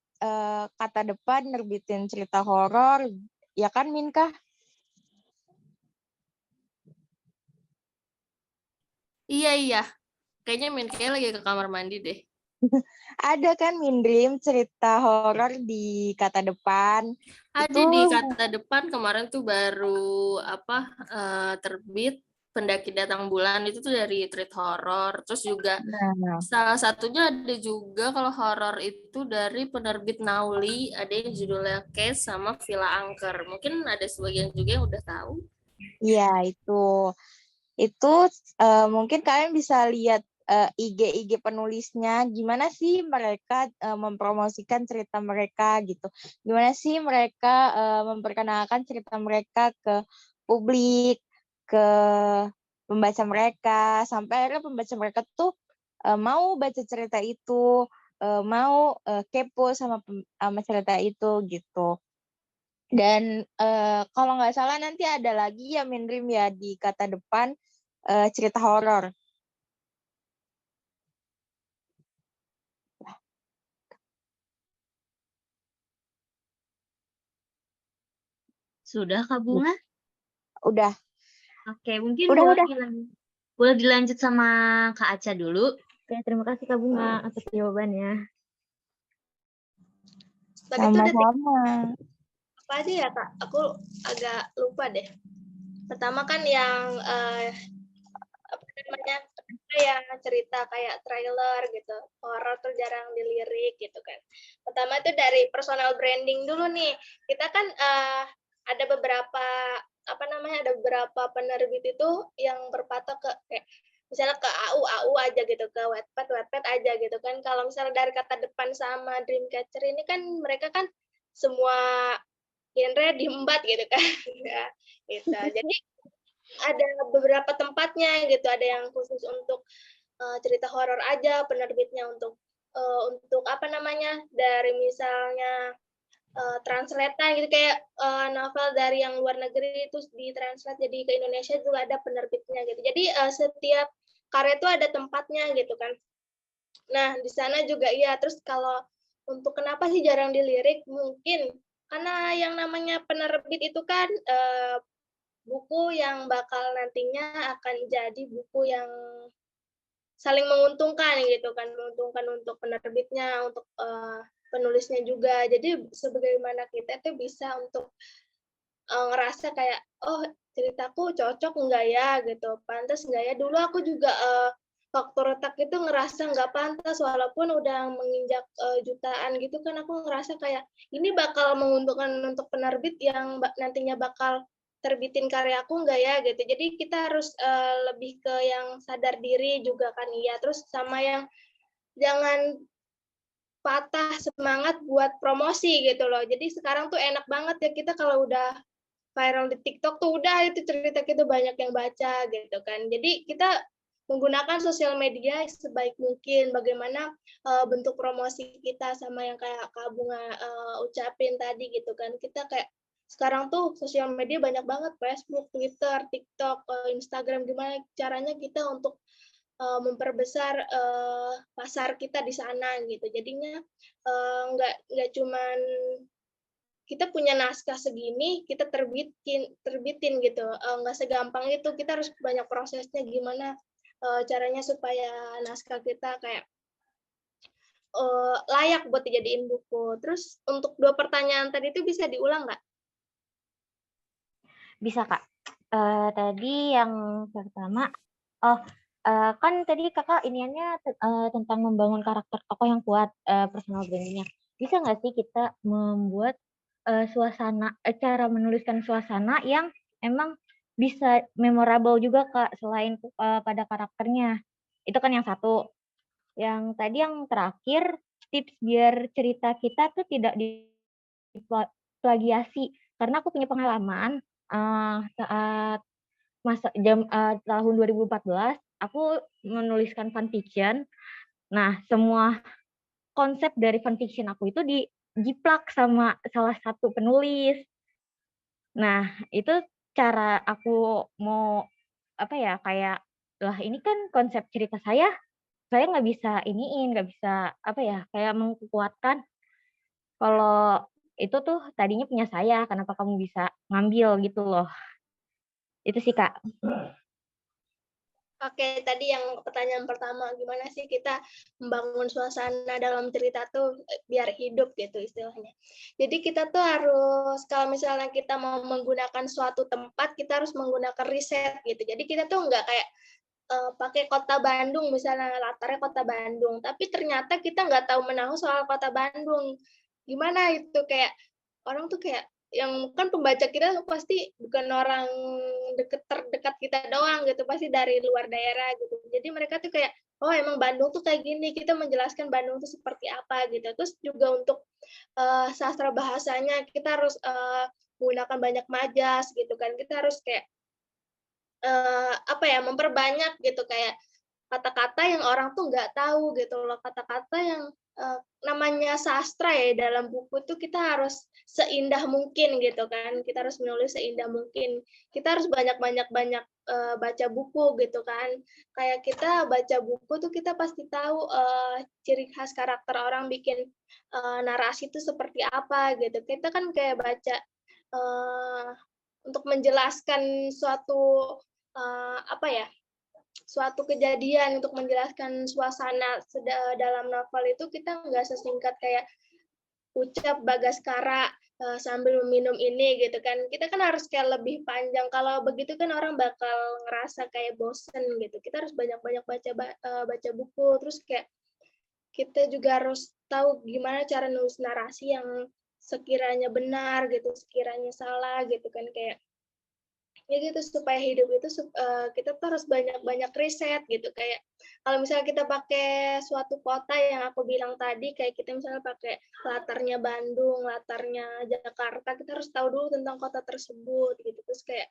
Kata Depan nerbitin cerita horor, ya kan Minka? Iya. Kayaknya kayak lagi ke kamar mandi deh. Ada kan Mindrim cerita horor di Kata Depan. Ada Itu di Kata Depan kemarin tuh baru terbit Pendaki Datang Bulan, itu tuh dari treat horor. Terus juga nah, salah satunya ada juga kalau horor itu dari penerbit Nauli, ada yang judulnya Case sama Villa Angker. Mungkin ada sebagian juga yang udah tahu. iya itu mungkin kalian bisa lihat IG penulisnya, gimana sih mereka mempromosikan cerita mereka gitu, gimana sih mereka memperkenalkan cerita mereka ke publik, ke pembaca mereka, sampai akhirnya pembaca mereka tuh mau baca cerita itu, mau kepo sama cerita itu gitu. Dan kalau nggak salah nanti ada lagi ya Mindrim ya di Kata Depan cerita horor. Sudah Kak Bunga? Udah. Oke, mungkin Udah. boleh dilanjut sama Kak Aca dulu. Oke, terima kasih Kak Bunga atas jawabannya. Tapi itu udah Sama-sama. apa aja ya Kak? Aku agak lupa deh. Pertama kan yang apa namanya, yang cerita kayak trailer gitu, horor tuh jarang dilirik gitu kan. Pertama itu dari personal branding dulu nih. Kita kan ada beberapa ada beberapa penerbit itu yang berpatok ke kayak misalnya ke AU aja gitu, ke Wattpad aja gitu kan. Kalau misalnya dari Kata Depan sama Dreamcatcher ini kan mereka kan semua genre diembat gitu kan. Ya, gitu. Jadi ada beberapa tempatnya gitu, ada yang khusus untuk cerita horor aja penerbitnya, untuk dari misalnya translate-nya gitu, kayak novel dari yang luar negeri itu ditranslate jadi ke Indonesia juga ada penerbitnya gitu. Jadi setiap karya itu ada tempatnya gitu kan. Nah, di sana juga iya. Terus kalau untuk kenapa sih jarang dilirik, mungkin karena yang namanya penerbit itu kan buku yang bakal nantinya akan jadi buku yang saling menguntungkan gitu kan, menguntungkan untuk penerbitnya, untuk penulisnya juga. Jadi sebagaimana kita tuh bisa untuk ngerasa kayak, oh ceritaku cocok enggak ya gitu, pantas enggak ya. Dulu aku juga waktu retak itu ngerasa nggak pantas walaupun udah menginjak jutaan gitu kan, aku ngerasa kayak ini bakal menguntungkan untuk penerbit yang nantinya bakal terbitin karyaku enggak ya gitu. Jadi kita harus lebih ke yang sadar diri juga kan, iya. Terus sama yang jangan patah semangat buat promosi gitu loh. Jadi sekarang tuh enak banget ya kita kalau udah viral di TikTok tuh udah itu cerita kita banyak yang baca gitu kan. Jadi kita menggunakan sosial media sebaik mungkin, bagaimana bentuk promosi kita sama yang kayak Kak Bunga ucapin tadi gitu kan. Kita kayak sekarang tuh sosial media banyak banget, Facebook, Twitter, TikTok, Instagram, gimana caranya kita untuk memperbesar pasar kita di sana gitu. Jadinya nggak cuman kita punya naskah segini, kita terbitin gitu. Nggak segampang itu, kita harus banyak prosesnya gimana caranya supaya naskah kita kayak layak buat dijadiin buku. Terus untuk 2 pertanyaan tadi itu bisa diulang nggak? Bisa, Kak. Tadi yang pertama, kan tadi Kakak iniannya tentang membangun karakter tokoh yang kuat, personal branding-nya. Bisa nggak sih kita membuat cara menuliskan suasana yang emang bisa memorable juga, Kak, selain pada karakternya. Itu kan yang satu. Yang tadi yang terakhir, tips biar cerita kita tuh tidak diplagiasi. Karena aku punya pengalaman, saat tahun 2014 aku menuliskan fanfiction. Nah, semua konsep dari fanfiction aku itu dijiplak sama salah satu penulis. Nah, itu cara aku mau, apa ya, kayak, lah ini kan konsep cerita saya nggak bisa nggak bisa, apa ya, kayak menguatkan kalau itu tuh tadinya punya saya, kenapa kamu bisa ngambil gitu loh. Itu sih, Kak. Oke, tadi yang pertanyaan pertama, gimana sih kita membangun suasana dalam cerita tuh biar hidup gitu istilahnya. Jadi kita tuh harus, kalau misalnya kita mau menggunakan suatu tempat, kita harus menggunakan riset gitu. Jadi kita tuh nggak kayak pakai kota Bandung, misalnya latarnya kota Bandung, tapi ternyata kita nggak tahu menahu soal kota Bandung. Gimana itu, kayak orang tuh kayak yang kan pembaca kita pasti bukan orang terdekat kita doang gitu, pasti dari luar daerah gitu. Jadi mereka tuh kayak, oh emang Bandung tuh kayak gini, kita menjelaskan Bandung tuh seperti apa gitu. Terus juga untuk sastra bahasanya kita harus menggunakan banyak majas gitu kan. Kita harus kayak apa ya, memperbanyak gitu, kayak kata-kata yang orang tuh nggak tahu gitu loh, kata-kata yang namanya sastra ya, dalam buku tuh kita harus seindah mungkin gitu kan, kita harus menulis seindah mungkin. Kita harus banyak baca buku gitu kan. Kayak kita baca buku tuh kita pasti tahu ciri khas karakter orang bikin narasi itu seperti apa gitu. Kita kan kayak baca untuk menjelaskan suatu apa ya, suatu kejadian, untuk menjelaskan suasana dalam novel itu kita nggak sesingkat kayak ucap Bagaskara sambil meminum ini gitu kan. Kita kan harus kayak lebih panjang. Kalau begitu kan orang bakal ngerasa kayak bosen gitu. Kita harus banyak-banyak baca buku. Terus kayak kita juga harus tahu gimana cara nulis narasi yang sekiranya benar gitu, sekiranya salah gitu kan, kayak ya gitu, supaya hidup itu kita tuh harus banyak-banyak riset gitu. Kayak kalau misalnya kita pakai suatu kota yang aku bilang tadi, kayak kita misalnya pakai latarnya Bandung, latarnya Jakarta, kita harus tahu dulu tentang kota tersebut gitu. Terus kayak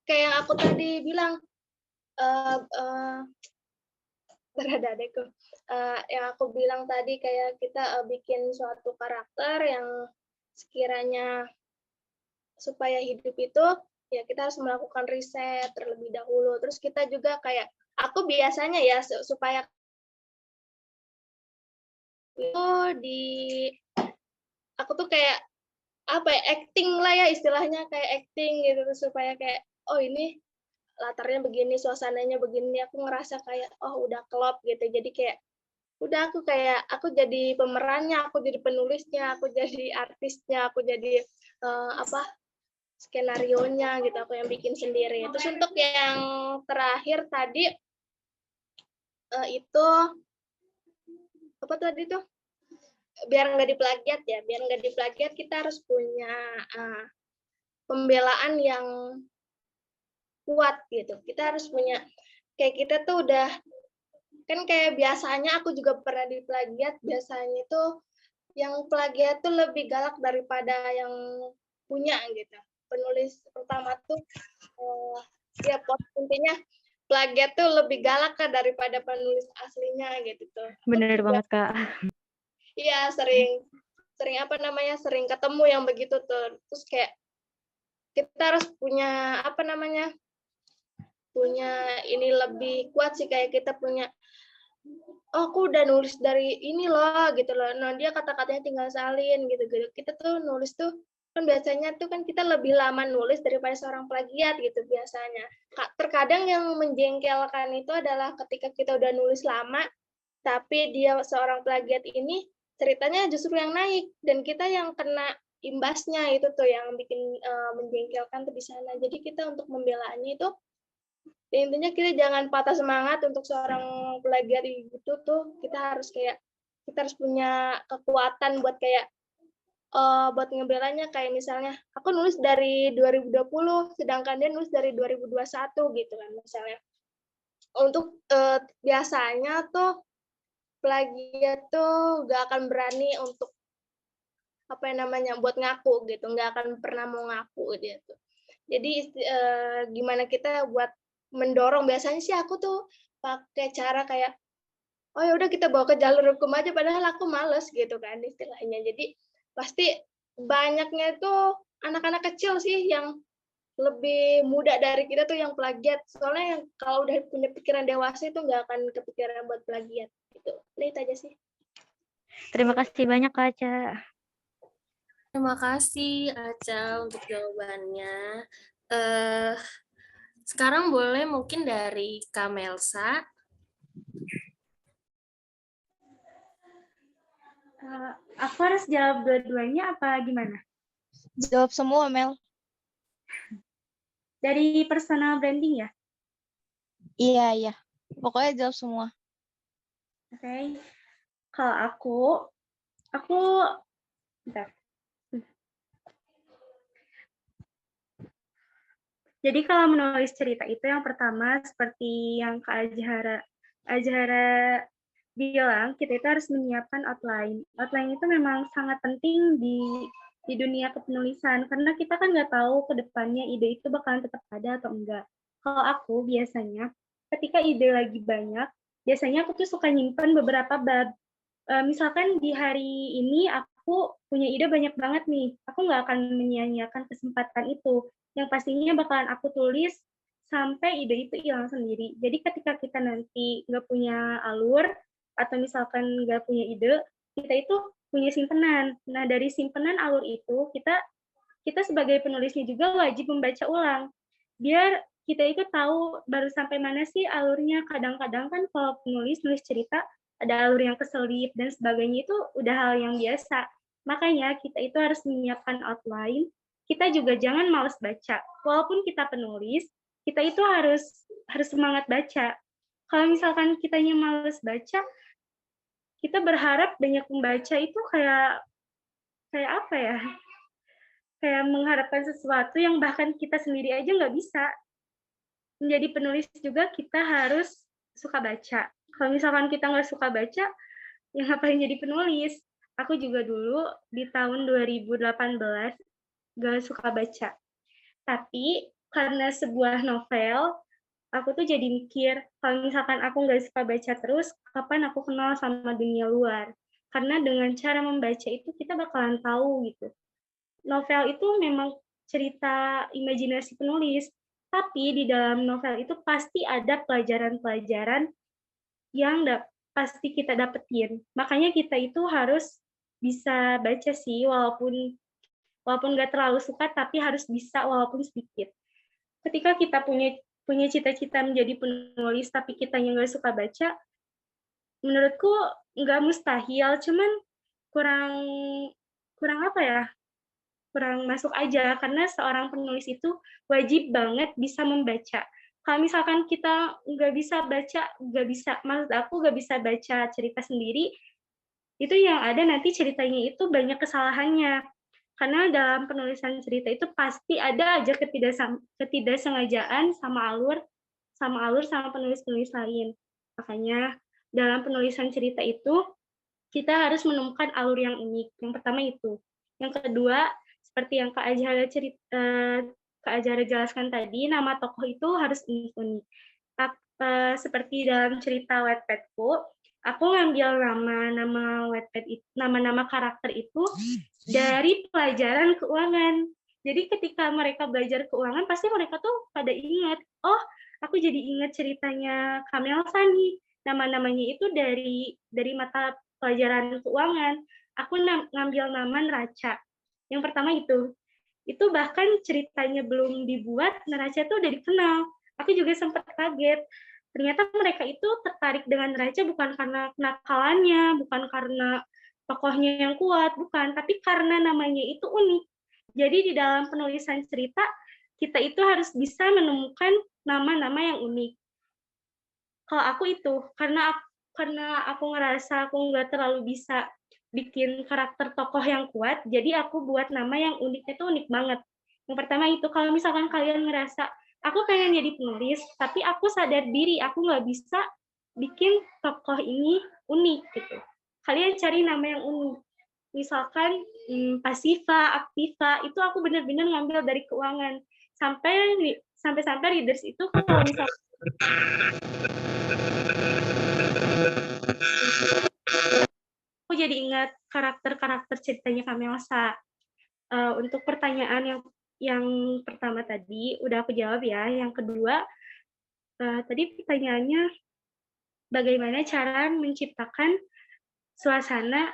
kayak yang aku tadi bilang, yang aku bilang tadi, kayak kita bikin suatu karakter yang sekiranya supaya hidup itu, ya kita harus melakukan riset terlebih dahulu. Terus kita juga kayak, aku biasanya ya supaya itu aku tuh kayak apa ya, acting lah ya istilahnya, kayak acting gitu supaya kayak, oh ini latarnya begini, suasananya begini, aku ngerasa kayak oh udah klop gitu. Jadi kayak udah aku jadi pemerannya, aku jadi penulisnya, aku jadi artisnya, aku jadi skenarionya gitu, aku yang bikin sendiri. Terus untuk yang terakhir tadi itu apa tadi tuh? Biar nggak diplagiat ya, biar nggak diplagiat kita harus punya pembelaan yang kuat gitu. Kita harus punya kayak kita tuh udah kan kayak biasanya aku juga pernah diplagiat, biasanya itu yang plagiat tuh lebih galak daripada yang punya gitu. Penulis pertama tuh ya intinya plagiat tuh lebih galak kan daripada penulis aslinya gitu tuh. Bener banget, Kak. Iya, sering sering ketemu yang begitu tuh. Terus kayak kita harus punya punya ini lebih kuat sih, kayak kita punya oh aku udah nulis dari ini loh gitu loh. Nah dia kata-katanya tinggal salin gitu-gitu. Kita tuh nulis tuh kan biasanya tuh kan kita lebih lama nulis daripada seorang plagiat gitu biasanya. Terkadang yang menjengkelkan itu adalah ketika kita udah nulis lama tapi dia seorang plagiat ini ceritanya justru yang naik dan kita yang kena imbasnya, itu tuh yang bikin menjengkelkan tuh di sana. Jadi kita untuk membelanya itu intinya kita jangan patah semangat untuk seorang plagiat itu tuh kita harus punya kekuatan buat kayak buat ngebelanya, kayak misalnya aku nulis dari 2020 sedangkan dia nulis dari 2021 gitu kan misalnya. Untuk biasanya tuh plagiat tuh gak akan berani untuk buat ngaku gitu, nggak akan pernah mau ngaku dia tuh. Jadi gimana kita buat mendorong, biasanya sih aku tuh pakai cara kayak oh ya udah kita bawa ke jalur hukum aja, padahal aku males gitu kan istilahnya. Jadi pasti banyaknya itu anak-anak kecil sih yang lebih muda dari kita tuh yang plagiat. Soalnya yang kalau udah punya pikiran dewasa itu nggak akan kepikiran buat plagiat gitu. Itu aja sih. Terima kasih banyak, Kak Aca. Terima kasih Aca untuk jawabannya. Sekarang boleh mungkin dari Kak Melsa. Aku harus jawab dua-duanya apa gimana? Jawab semua, Mel. Dari personal branding ya? Iya. Pokoknya jawab semua. Oke. Kalau aku bentar. Jadi kalau menulis cerita itu yang pertama seperti yang Kak Azhara bilang, kita itu harus menyiapkan outline. Outline itu memang sangat penting di dunia kepenulisan karena kita kan nggak tahu ke depannya ide itu bakalan tetap ada atau enggak. Kalau aku biasanya ketika ide lagi banyak, biasanya aku tuh suka nyimpen beberapa bab. Misalkan di hari ini aku punya ide banyak banget nih, aku nggak akan menyia-nyiakan kesempatan itu. Yang pastinya bakalan aku tulis sampai ide itu hilang sendiri. Jadi ketika kita nanti nggak punya alur, atau misalkan nggak punya ide, kita itu punya simpenan. Nah, dari simpenan alur itu, kita sebagai penulisnya juga wajib membaca ulang. Biar kita itu tahu baru sampai mana sih alurnya. Kadang-kadang kan kalau nulis cerita, ada alur yang keselip dan sebagainya, itu udah hal yang biasa. Makanya kita itu harus menyiapkan outline. Kita juga jangan malas baca. Walaupun kita penulis, kita itu harus semangat baca. Kalau misalkan kitanya malas baca, kita berharap banyak pembaca itu kayak apa ya? Kayak mengharapkan sesuatu yang bahkan kita sendiri aja nggak bisa. Menjadi penulis juga kita harus suka baca. Kalau misalkan kita nggak suka baca, ya ngapain jadi penulis? Aku juga dulu di tahun 2018 gak suka baca. Tapi karena sebuah novel, aku tuh jadi mikir, kalau misalkan aku nggak suka baca terus, kapan aku kenal sama dunia luar? Karena dengan cara membaca itu kita bakalan tahu gitu. Novel itu memang cerita imajinasi penulis, tapi di dalam novel itu pasti ada pelajaran-pelajaran yang pasti kita dapetin. Makanya kita itu harus bisa baca sih, walaupun nggak terlalu suka, tapi harus bisa walaupun sedikit. Ketika kita punya punya cita-cita menjadi penulis tapi kitanya nggak suka baca, menurutku nggak mustahil, cuman kurang kurang apa ya, kurang masuk aja karena seorang penulis itu wajib banget bisa membaca. Kalau misalkan kita nggak bisa baca, nggak bisa, maksud aku nggak bisa baca cerita sendiri, itu yang ada nanti ceritanya itu banyak kesalahannya. Karena dalam penulisan cerita itu pasti ada aja ketidaksengajaan sama penulis-penulis lain. Makanya dalam penulisan cerita itu kita harus menemukan alur yang unik. Yang pertama itu. Yang kedua, seperti yang Kak Azhara jelaskan tadi, nama tokoh itu harus unik-unik. Seperti dalam cerita Wattpadku, aku ngambil nama-nama karakter itu dari pelajaran keuangan. Jadi ketika mereka belajar keuangan, pasti mereka tuh pada ingat, oh aku jadi ingat ceritanya Kamelsa nih. Nama-namanya itu dari mata pelajaran keuangan. Aku ngambil nama Neraca. Yang pertama itu. Itu bahkan ceritanya belum dibuat, Neraca itu udah dikenal. Aku juga sempat kaget. Ternyata mereka itu tertarik dengan Neraca bukan karena kenakalannya, bukan karena tokohnya yang kuat, bukan, tapi karena namanya itu unik. Jadi di dalam penulisan cerita, kita itu harus bisa menemukan nama-nama yang unik. Kalau aku itu, karena aku ngerasa aku nggak terlalu bisa bikin karakter tokoh yang kuat, jadi aku buat nama yang uniknya itu unik banget. Yang pertama itu, kalau misalkan kalian ngerasa, aku pengen jadi penulis, tapi aku sadar diri, aku nggak bisa bikin tokoh ini unik gitu. Kalian cari nama yang unik. Misalkan Pasifa, Aktiva, itu aku benar-benar ngambil dari keuangan. Sampai readers itu kalau misalkan aku jadi ingat karakter-karakter ceritanya Kamelsa. Untuk pertanyaan yang pertama tadi udah aku jawab ya. Yang kedua, tadi pertanyaannya bagaimana cara menciptakan suasana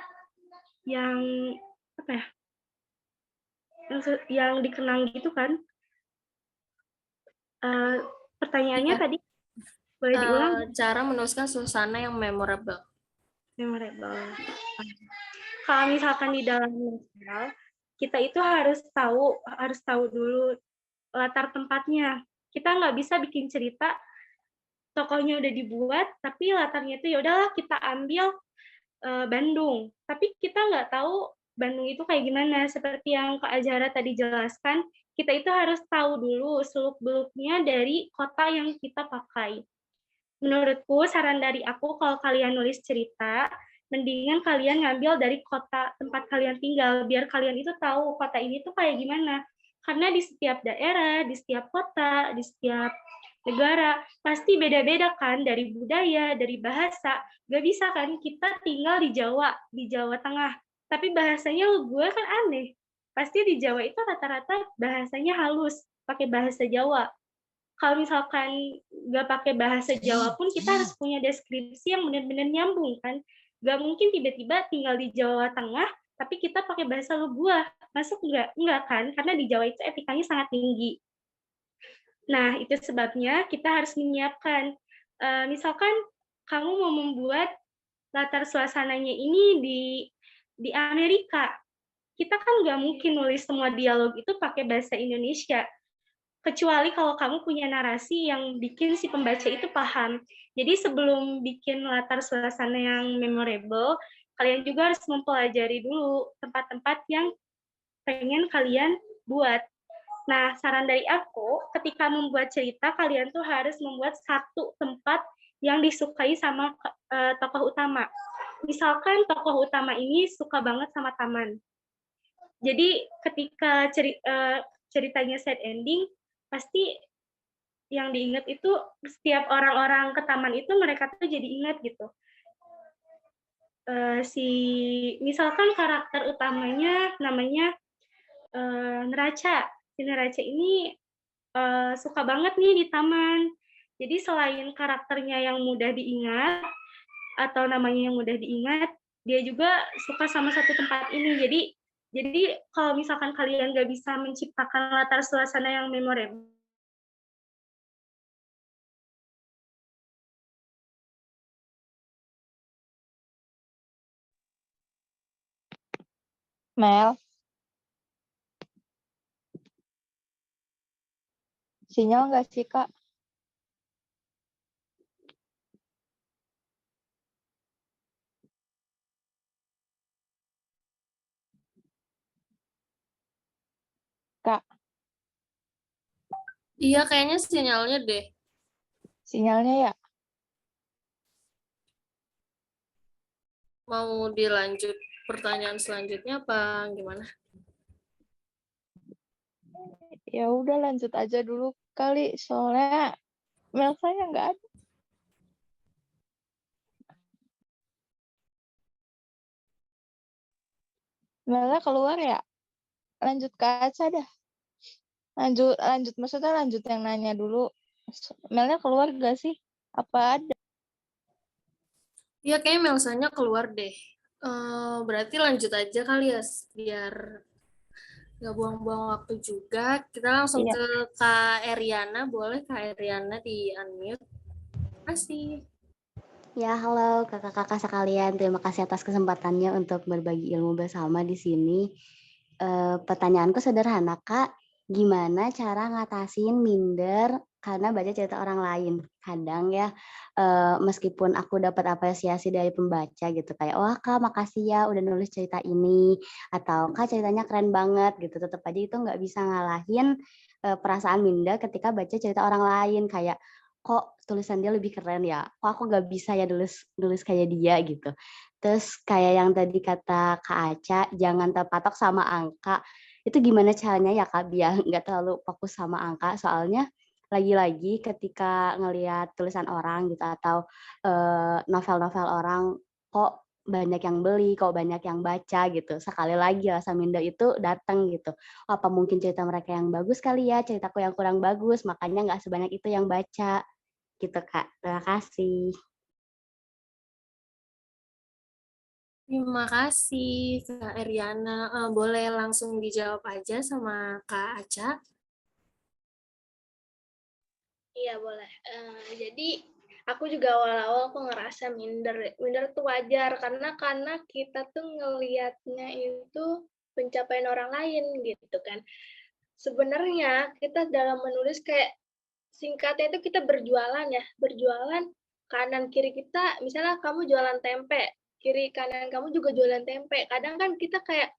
yang apa ya? Yang dikenang gitu kan? Pertanyaannya tadi boleh diulang? Cara menuliskan suasana yang memorable. Memorable. Kalau misalkan di dalam novel, kita itu harus tahu dulu latar tempatnya. Kita nggak bisa bikin cerita tokohnya udah dibuat, tapi latarnya itu ya udahlah kita ambil Bandung. Tapi kita nggak tahu Bandung itu kayak gimana. Seperti yang Kak Azhara tadi jelaskan, kita itu harus tahu dulu seluk-beluknya dari kota yang kita pakai. Menurutku, saran dari aku kalau kalian nulis cerita, mendingan kalian ngambil dari kota tempat kalian tinggal, biar kalian itu tahu kota ini tuh kayak gimana. Karena di setiap daerah, di setiap kota, di setiap negara, pasti beda-beda kan, dari budaya, dari bahasa. Gak bisa kan kita tinggal di Jawa Tengah, tapi bahasanya gue kan aneh. Pasti di Jawa itu rata-rata bahasanya halus, pakai bahasa Jawa. Kalau misalkan nggak pakai bahasa Jawa pun kita harus punya deskripsi yang benar-benar nyambung kan. Nggak mungkin tiba-tiba tinggal di Jawa Tengah, tapi kita pakai bahasa lu gua. Masuk nggak? Nggak kan? Karena di Jawa itu etikanya sangat tinggi. Nah, itu sebabnya kita harus menyiapkan. Misalkan kamu mau membuat latar suasananya ini di Amerika. Kita kan nggak mungkin nulis semua dialog itu pakai bahasa Indonesia. Kecuali kalau kamu punya narasi yang bikin si pembaca itu paham. Jadi sebelum bikin latar suasana yang memorable, kalian juga harus mempelajari dulu tempat-tempat yang pengen kalian buat. Nah, saran dari aku, ketika membuat cerita, kalian tuh harus membuat satu tempat yang disukai sama tokoh utama. Misalkan tokoh utama ini suka banget sama taman. Jadi ketika ceritanya sad ending, pasti yang diingat itu setiap orang-orang ke taman itu mereka tuh jadi ingat gitu. Misalkan karakter utamanya namanya Neraca. Si Neraca ini suka banget nih di taman. Jadi selain karakternya yang mudah diingat atau namanya yang mudah diingat, dia juga suka sama satu tempat ini. Jadi kalau misalkan kalian nggak bisa menciptakan latar suasana yang memorable, Mel, sinyal nggak sih, Kak? Kak, Iya, kayaknya sinyalnya deh. sinyalnya ya? Mau dilanjut pertanyaan selanjutnya apa gimana? Ya udah lanjut aja dulu kali, soalnya Melsanya nggak ada. Melnya keluar ya? Lanjut ke Aca dah. Lanjut maksudnya lanjut yang nanya dulu. Melnya keluar gak sih? Apa ada? Iya, kayaknya Melsanya keluar deh. Berarti lanjut aja kali ya, biar nggak buang-buang waktu juga. Kita langsung Iya. ke Kak Eriana. Boleh Kak Eriana di-unmute? Makasih. Ya, halo kakak-kakak sekalian. Terima kasih atas kesempatannya untuk berbagi ilmu bersama di sini. Pertanyaanku sederhana, Kak. Gimana cara ngatasin minder karena baca cerita orang lain? Kadang ya, meskipun aku dapat apresiasi dari pembaca gitu, kayak, wah Kak makasih ya udah nulis cerita ini, atau Kak ceritanya keren banget gitu, tetap aja itu nggak bisa ngalahin perasaan minder ketika baca cerita orang lain, kayak, kok tulisan dia lebih keren ya, kok aku nggak bisa ya nulis kayak dia gitu. Terus kayak yang tadi kata Kak Aca, jangan terpatok sama angka. Itu gimana caranya ya Kak biar nggak terlalu fokus sama angka? Soalnya lagi-lagi ketika ngelihat tulisan orang gitu atau novel-novel orang, kok banyak yang beli, kok banyak yang baca gitu. Sekali lagi rasa minder itu datang gitu. Apa mungkin cerita mereka yang bagus kali ya, ceritaku yang kurang bagus, makanya nggak sebanyak itu yang baca gitu Kak. Terima kasih. Terima kasih Kak Eriana. Boleh langsung dijawab aja sama Kak Aca. Iya boleh. Jadi aku juga awal-awal aku ngerasa minder. Minder tuh wajar karena kita tuh ngelihatnya itu pencapaian orang lain gitu kan. Sebenarnya kita dalam menulis kayak singkatnya itu kita berjualan ya, berjualan kanan kiri kita, misalnya kamu jualan tempe, kiri kanan kamu juga jualan tempe. Kadang kan kita kayak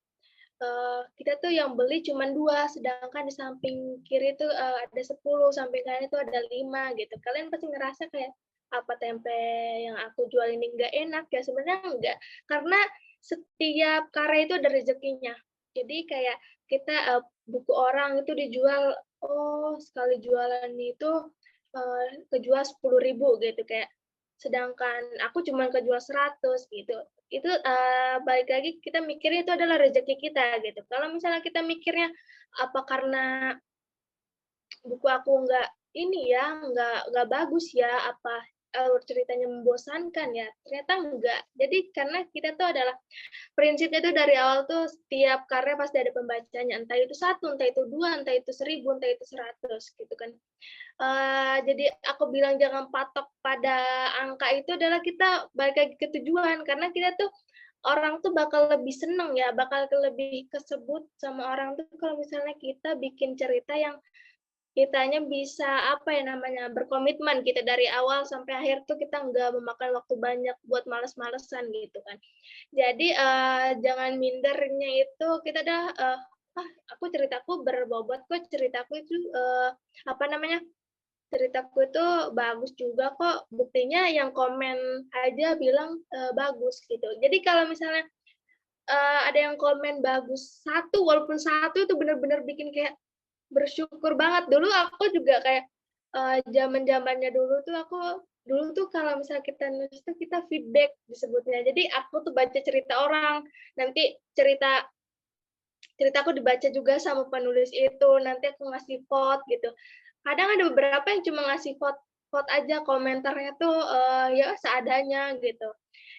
kita tuh yang beli cuma 2, sedangkan di samping kiri itu ada 10, samping kanan itu ada 5 gitu. Kalian pasti ngerasa kayak, apa tempe yang aku jual ini nggak enak ya? Sebenarnya enggak, karena setiap karya itu ada rezekinya. Jadi kayak kita buku orang itu dijual, oh sekali jualan itu kejual 10.000 gitu, kayak sedangkan aku cuma kejual 100 gitu. Itu balik lagi kita mikirnya itu adalah rezeki kita gitu. Kalau misalnya kita mikirnya apa karena buku aku nggak ini ya, nggak bagus ya, apa alur ceritanya membosankan ya, ternyata enggak. Jadi karena kita tuh adalah prinsipnya tuh dari awal tuh setiap karya pasti ada pembacanya, entah itu 1, entah itu 2, entah itu 1000, entah itu 100 gitu kan. Jadi aku bilang jangan patok pada angka itu adalah kita balik lagi ke tujuan, karena kita tuh orang tuh bakal lebih seneng ya, bakal lebih kesebut sama orang tuh kalau misalnya kita bikin cerita yang kitanya bisa apa ya namanya berkomitmen kita dari awal sampai akhir tuh kita nggak memakan waktu banyak buat males-malesan gitu kan. Jadi jangan mindernya itu kita dah aku ceritaku berbobot kok, ceritaku itu apa namanya ceritaku itu bagus juga kok, buktinya yang komen aja bilang bagus gitu. Jadi kalau misalnya ada yang komen bagus satu, walaupun satu itu benar-benar bikin kayak bersyukur banget. Dulu aku juga kayak zaman-zamannya dulu tuh kalau misalnya kita nulis tuh kita feedback disebutnya. Jadi aku tuh baca cerita orang, nanti ceritaku dibaca juga sama penulis itu, nanti aku ngasih vote gitu. Kadang ada beberapa yang cuma ngasih vote aja, komentarnya tuh ya seadanya gitu.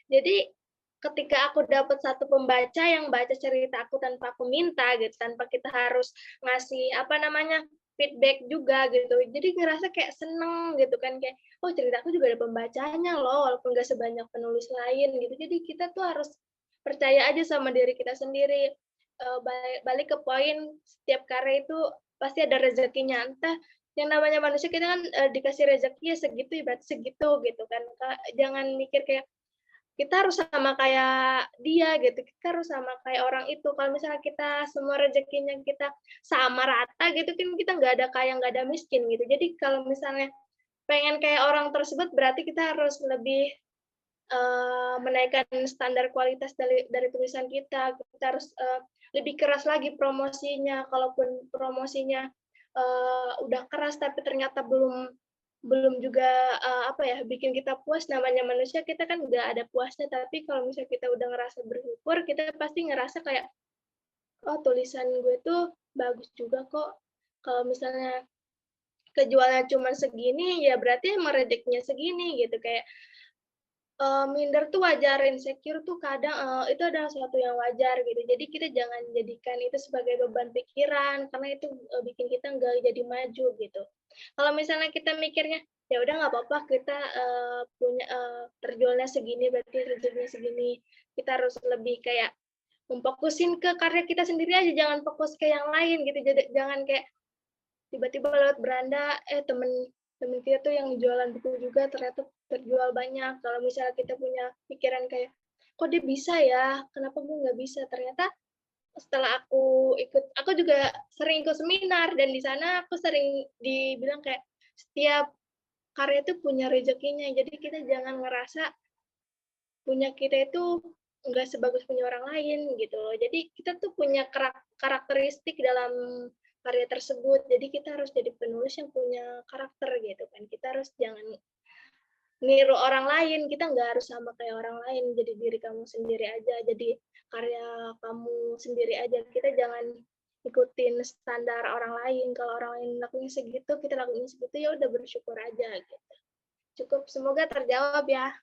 Jadi ketika aku dapat satu pembaca yang baca cerita aku tanpa aku minta gitu, tanpa kita harus ngasih apa namanya feedback juga gitu, jadi ngerasa kayak seneng gitu kan, kayak oh ceritaku juga ada pembacanya loh walaupun gak sebanyak penulis lain gitu. Jadi kita tuh harus percaya aja sama diri kita sendiri. balik ke poin setiap karya itu pasti ada rezekinya. Entah yang namanya manusia kita kan dikasih rezeki ya segitu, berarti segitu gitu kan. Jangan mikir kayak kita harus sama kayak dia gitu, kita harus sama kayak orang itu. Kalau misalnya kita semua rezekinya kita sama rata gitu kan, kita nggak ada kaya nggak ada miskin gitu. Jadi kalau misalnya pengen kayak orang tersebut, berarti kita harus lebih menaikkan standar kualitas dari tulisan kita. Kita harus lebih keras lagi promosinya. Kalaupun promosinya udah keras tapi ternyata belum juga bikin kita puas. Namanya manusia, kita kan nggak ada puasnya. Tapi kalau misalnya kita udah ngerasa bersyukur, kita pasti ngerasa kayak, oh tulisan gue tuh bagus juga kok. Kalau misalnya kejualnya cuma segini, ya berarti emang rezekinya segini gitu. Kayak minder tuh wajar, insecure tuh kadang itu adalah sesuatu yang wajar gitu. Jadi kita jangan jadikan itu sebagai beban pikiran, karena itu bikin kita nggak jadi maju gitu. Kalau misalnya kita mikirnya, ya udah nggak apa-apa, kita punya terjualnya segini, berarti rezekinya segini. Kita harus lebih kayak memfokusin ke karya kita sendiri aja, jangan fokus ke yang lain gitu. Jadi jangan kayak tiba-tiba lewat beranda, temen kita tuh yang jualan buku juga ternyata terjual banyak. Kalau misalnya kita punya pikiran kayak, kok dia bisa ya, kenapa gue nggak bisa? Ternyata setelah aku juga sering ikut seminar, dan di sana aku sering dibilang kayak setiap karya itu punya rezekinya. Jadi kita jangan ngerasa punya kita itu nggak sebagus punya orang lain gitu loh. Jadi kita tuh punya karakteristik dalam karya tersebut. Jadi kita harus jadi penulis yang punya karakter gitu kan. Kita harus jangan niru orang lain. Kita nggak harus sama kayak orang lain. Jadi diri kamu sendiri aja. Jadi karya kamu sendiri aja. Kita jangan ikutin standar orang lain. Kalau orang lain lakuin segitu, kita lakuin segitu, ya udah bersyukur aja gitu. Cukup, semoga terjawab ya.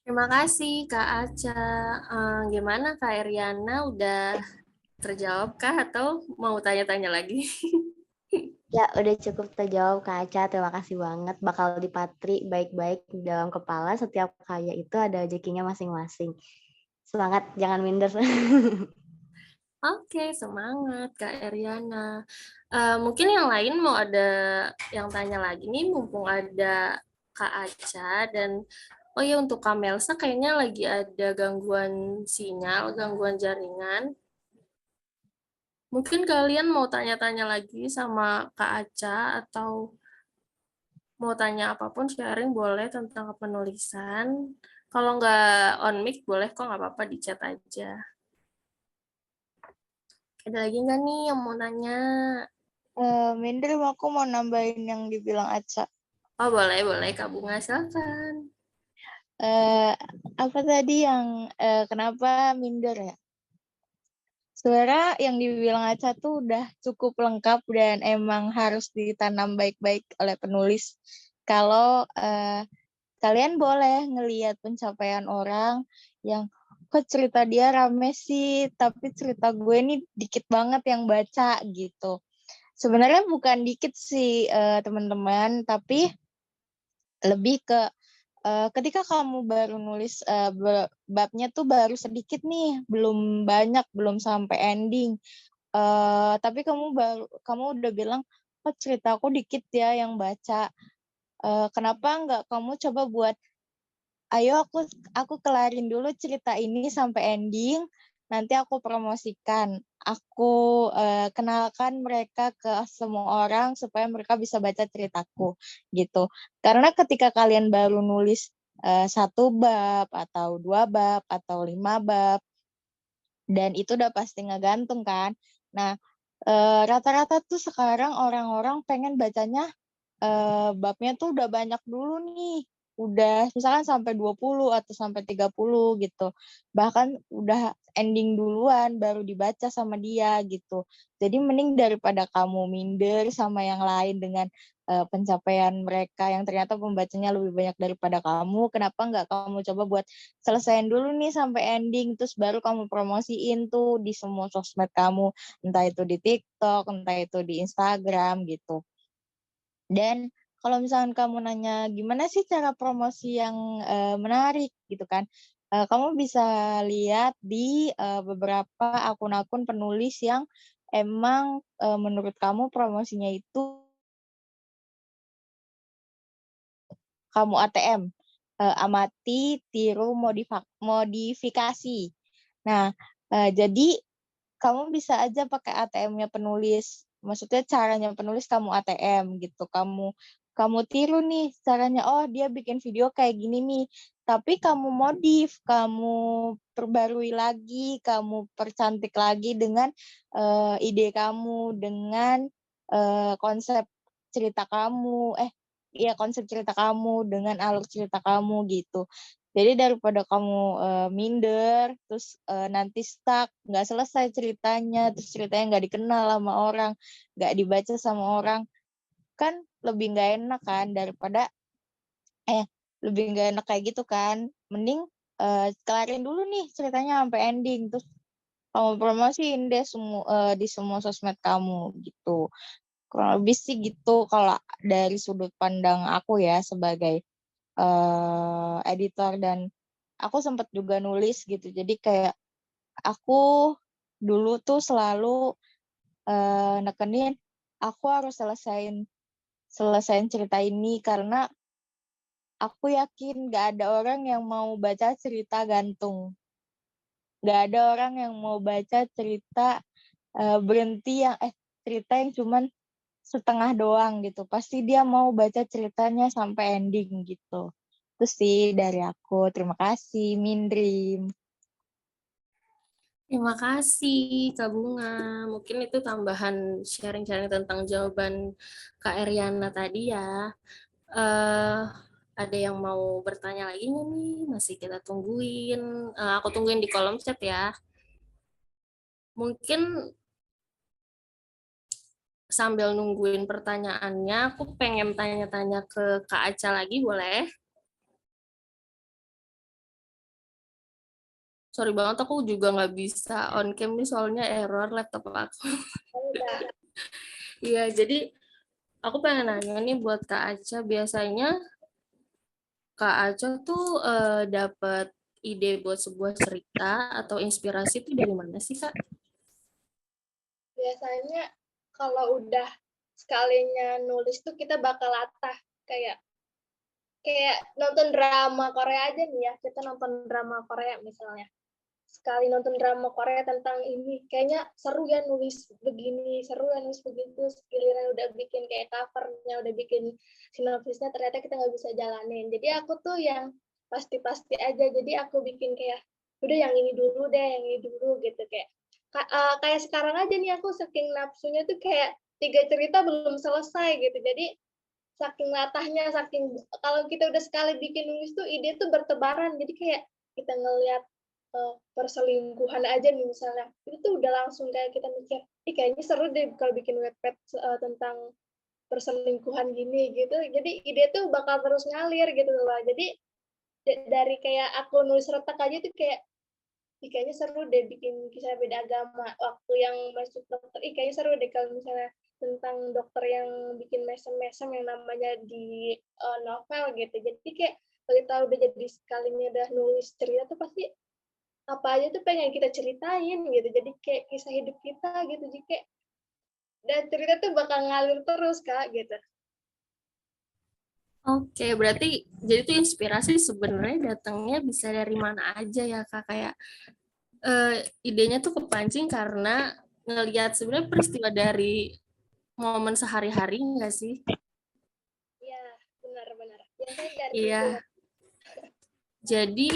Terima kasih Kak Aca. Gimana Kak Eriana, udah terjawab kah atau mau tanya-tanya lagi? Ya, udah cukup terjawab Kak Aca. Terima kasih banget. Bakal dipatri baik-baik di dalam kepala. Setiap karya itu ada rezekinya masing-masing. Semangat, jangan minder. Oke, semangat Kak Eriana. Mungkin yang lain mau ada yang tanya lagi nih, mumpung ada Kak Aca. Dan oh ya, untuk Kak Melsa kayaknya lagi ada gangguan sinyal, gangguan jaringan. Mungkin kalian mau tanya-tanya lagi sama Kak Aca, atau mau tanya apapun, sharing boleh tentang penulisan. Kalau nggak on mic boleh kok, nggak apa-apa, di chat aja. Ada lagi nggak nih yang mau nanya? Minder, aku mau nambahin yang dibilang Aca. Oh boleh, Kak Bunga, silakan. Apa tadi yang kenapa minder ya? Sebenarnya yang dibilang Aca tuh udah cukup lengkap dan emang harus ditanam baik-baik oleh penulis. Kalau kalian boleh ngelihat pencapaian orang yang kok cerita dia rame sih, tapi cerita gue nih dikit banget yang baca gitu. Sebenarnya bukan dikit sih teman-teman, tapi lebih ke ketika kamu baru nulis babnya tuh baru sedikit nih, belum banyak, belum sampai ending. Tapi kamu udah bilang, oh ceritaku dikit ya yang baca. Kenapa nggak kamu coba buat, ayo aku kelarin dulu cerita ini sampai ending, nanti aku promosikan. Aku kenalkan mereka ke semua orang supaya mereka bisa baca ceritaku gitu. Karena ketika kalian baru nulis 1 bab atau 2 bab atau 5 bab, dan itu udah pasti ngegantung kan. Nah, rata-rata tuh sekarang orang-orang pengen bacanya babnya tuh udah banyak dulu nih. Udah misalkan sampai 20 atau sampai 30 gitu. Bahkan udah ending duluan baru dibaca sama dia gitu. Jadi mending daripada kamu minder sama yang lain dengan pencapaian mereka yang ternyata pembacanya lebih banyak daripada kamu, kenapa nggak kamu coba buat selesaiin dulu nih sampai ending, terus baru kamu promosiin tuh di semua sosmed kamu, entah itu di TikTok, entah itu di Instagram gitu. Dan kalau misalkan kamu nanya gimana sih cara promosi yang menarik gitu kan, kamu bisa lihat di beberapa akun-akun penulis yang emang menurut kamu promosinya itu kamu ATM, amati, tiru, modifikasi. Nah, jadi kamu bisa aja pakai ATM-nya penulis. Maksudnya caranya penulis kamu ATM gitu. Kamu tiru nih caranya. Oh, dia bikin video kayak gini nih. Tapi kamu modif, kamu perbarui lagi, kamu percantik lagi dengan ide kamu, dengan konsep cerita kamu. Konsep cerita kamu dengan alur cerita kamu gitu. Jadi daripada kamu minder, terus nanti stuck, nggak selesai ceritanya, terus ceritanya nggak dikenal sama orang, nggak dibaca sama orang, kan lebih nggak enak kan lebih nggak enak kayak gitu kan. Mending kelarin dulu nih ceritanya sampai ending, terus kamu promosiin deh di semua sosmed kamu gitu. Kurang lebih sih gitu kalau dari sudut pandang aku ya sebagai editor, dan aku sempat juga nulis gitu. Jadi kayak aku dulu tuh selalu nekenin aku harus selesaiin cerita ini karena aku yakin gak ada orang yang mau baca cerita gantung. Gak ada orang yang mau baca cerita cerita yang cuman setengah doang gitu. Pasti dia mau baca ceritanya sampai ending gitu. Itu sih dari aku. Terima kasih, Mindrim. Terima kasih, Kak Bunga. Mungkin itu tambahan sharing-sharing tentang jawaban Kak Eriana tadi ya. Ada yang mau bertanya lagi nggak nih? Masih kita tungguin. Aku tungguin di kolom chat ya. Mungkin sambil nungguin pertanyaannya, aku pengen tanya-tanya ke Kak Aca lagi, boleh? Sorry banget, aku juga nggak bisa on cam nih, soalnya error laptop aku. Iya, jadi aku pengen nanya nih buat Kak Aca, biasanya Kak Aca tuh dapat ide buat sebuah cerita atau inspirasi itu dari mana sih, Kak? Biasanya kalau udah sekalinya nulis tuh kita bakal latah kayak nonton drama Korea aja nih ya. Kita nonton drama Korea misalnya. Sekali nonton drama Korea tentang ini, kayaknya seru ya nulis begini, seru ya nulis begitu. Giliran udah bikin kayak covernya, udah bikin sinopsisnya, ternyata kita nggak bisa jalanin. Jadi aku tuh yang pasti-pasti aja. Jadi aku bikin kayak, udah yang ini dulu deh, yang ini dulu gitu. Kayak sekarang aja nih aku saking nafsunya tuh kayak 3 cerita belum selesai gitu. Jadi saking latahnya, kalau kita udah sekali bikin nulis tuh ide tuh bertebaran. Jadi kayak kita ngelihat perselingkuhan aja nih misalnya, itu tuh udah langsung kayak kita mikir, kayaknya seru deh kalau bikin webpad tentang perselingkuhan gini gitu. Jadi ide tuh bakal terus ngalir gitu loh. Jadi dari kayak aku nulis retak aja tuh kayak, kayaknya seru deh bikin kisah beda agama. Waktu yang masuk dokter, kayaknya seru deh kalau misalnya tentang dokter yang bikin mesem-mesem yang namanya di novel gitu. Jadi kayak kalau kita udah jadi sekalinya udah nulis cerita tuh pasti apa aja tuh pengen kita ceritain gitu. Jadi kayak kisah hidup kita gitu. Jadi kayak dan cerita tuh bakal ngalir terus Kak gitu. Oke, berarti jadi tuh inspirasi sebenarnya datangnya bisa dari mana aja ya, Kak? Kayak idenya tuh kepancing karena ngelihat sebenarnya peristiwa dari momen sehari-hari nggak sih? Iya, benar-benar. Biasanya dari Iya. itu. Jadi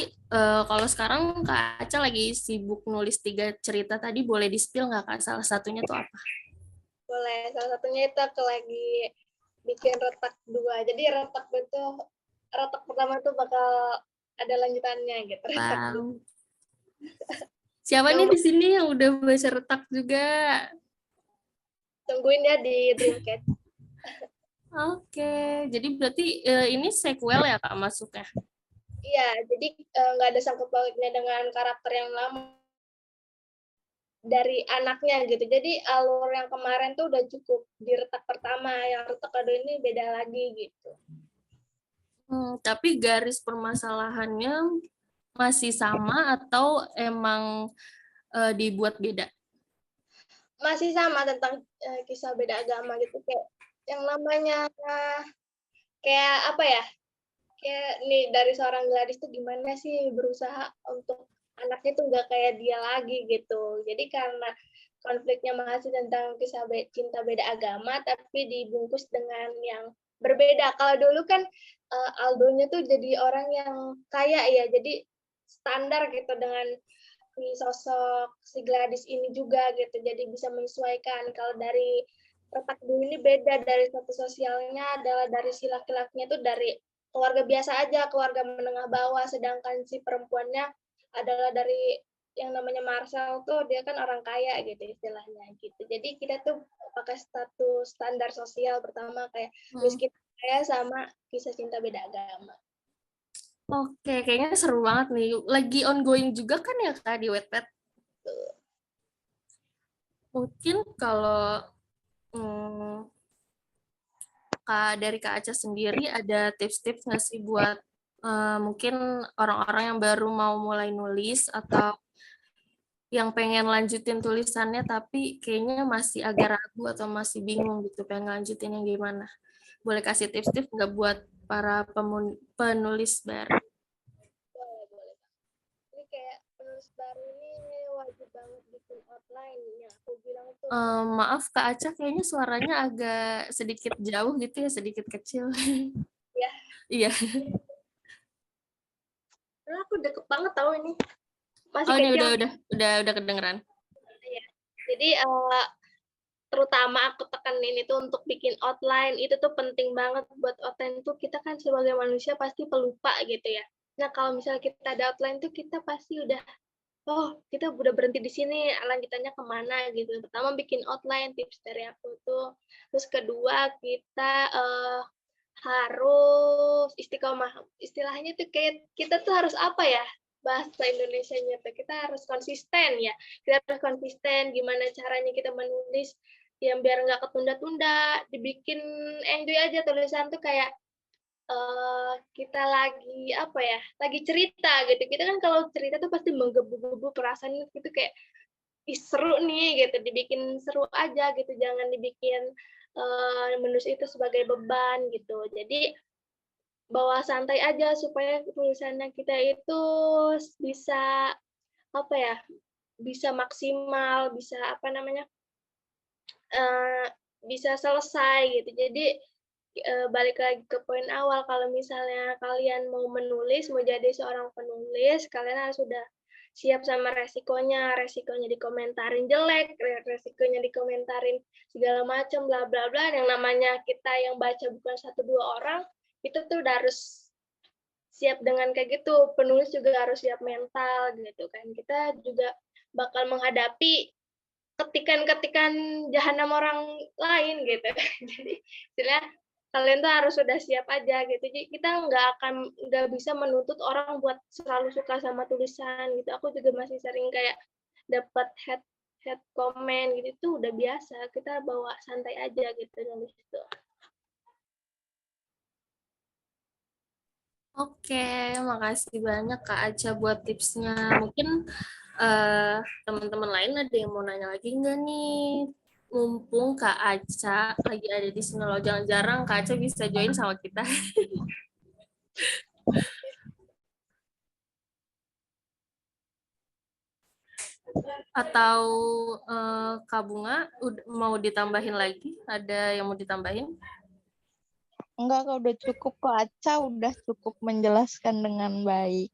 kalau sekarang Kak Aca lagi sibuk nulis 3 cerita tadi, boleh di-spill nggak Kak? Salah satunya tuh apa? Boleh, salah satunya itu aku lagi bikin retak 2. Jadi retak pertama tuh bakal ada lanjutannya gitu. Retak Wow. Siapa nih di sini yang udah baca retak juga? Tungguin ya di Dreamcatcher. Oke, jadi berarti ini sequel ya Kak masuknya? Iya, jadi nggak ada sangkut pautnya dengan karakter yang lama dari anaknya gitu. Jadi alur yang kemarin tuh udah cukup di retak pertama, yang retak kedua ini beda lagi gitu. Tapi garis permasalahannya masih sama atau emang dibuat beda? Masih sama tentang kisah beda agama gitu, kayak yang namanya kayak apa ya? Kayak nih dari seorang Gladys tuh gimana sih berusaha untuk anaknya tuh nggak kayak dia lagi gitu. Jadi karena konfliknya masih tentang kisah cinta beda agama, tapi dibungkus dengan yang berbeda. Kalau dulu kan Aldonya tuh jadi orang yang kaya ya, jadi standar gitu dengan sosok si Gladys ini juga gitu, jadi bisa menyesuaikan. Kalau dari Retak dulu ini beda, dari status sosialnya adalah dari si laki-lakinya tuh dari keluarga biasa aja, keluarga menengah bawah, sedangkan si perempuannya adalah dari yang namanya Marcel tuh dia kan orang kaya gitu istilahnya gitu. Jadi kita tuh pakai status standar sosial pertama kayak miskin kaya sama kisah cinta beda agama. Oke, kayaknya seru banget nih. Lagi ongoing juga kan ya Kak di Wattpad? Mungkin kalau dari Kak Aca sendiri ada tips-tips nggak sih buat mungkin orang-orang yang baru mau mulai nulis atau yang pengen lanjutin tulisannya tapi kayaknya masih agak ragu atau masih bingung gitu pengen lanjutin yang gimana? Boleh kasih tips-tips nggak buat para penulis baru? Boleh. Ini kayak penulis baru ini wajib banget bikin outline ya. Aku bilang tuh. Maaf Kak Aca, kayaknya suaranya agak sedikit jauh gitu ya, sedikit kecil. Ya. Iya. Nah, aku deket banget tahu ini. Masih ini kecil. udah kedengeran. Iya. Jadi terutama aku tekanin itu untuk bikin outline, itu tuh penting banget. Buat outline tuh kita kan sebagai manusia pasti pelupa gitu ya. Nah kalau misalnya kita ada outline tuh kita pasti udah, oh kita udah berhenti di sini, lanjutannya kemana gitu. Pertama bikin outline, tips dari aku tuh. Terus kedua kita harus istiqomah. Istilahnya tuh kayak kita tuh harus apa ya? Bahasa Indonesianya tuh kita harus konsisten ya. Kita harus konsisten gimana caranya kita menulis yang biar nggak ketunda-tunda, dibikin enjoy aja tulisan tuh kayak kita lagi apa ya? Lagi cerita gitu. Kita kan kalau cerita tuh pasti menggebu-gebu perasaan itu kayak seru nih gitu, dibikin seru aja gitu, jangan dibikin menulis itu sebagai beban gitu. Jadi bawa santai aja supaya tulisannya kita itu bisa apa ya, bisa maksimal, bisa apa namanya, bisa selesai gitu. Jadi balik lagi ke poin awal, kalau misalnya kalian mau menulis, mau jadi seorang penulis, kalian harus sudah siap sama resikonya dikomentarin jelek, resikonya dikomentarin segala macam, bla bla bla. Yang namanya kita yang baca bukan 1-2 orang, itu tuh udah harus siap dengan kayak gitu. Penulis juga harus siap mental gitu kan. Kita juga bakal menghadapi ketikan-ketikan jahanam orang lain gitu. Jadi istilah kalian tuh harus sudah siap aja gitu. Jadi kita nggak bisa menuntut orang buat selalu suka sama tulisan gitu. Aku juga masih sering kayak dapat head comment gitu, itu udah biasa. Kita bawa santai aja gitu nulis itu. Oke, makasih banyak Kak Aca buat tipsnya. Mungkin teman-teman lain ada yang mau nanya lagi nggak nih? Mumpung Kak Aca lagi ada di sini loh, jarang-jarang Kak Aca bisa join sama kita. Atau Kak Bunga mau ditambahin lagi? Ada yang mau ditambahin? Enggak, kalau udah cukup kok. Aca udah cukup menjelaskan dengan baik.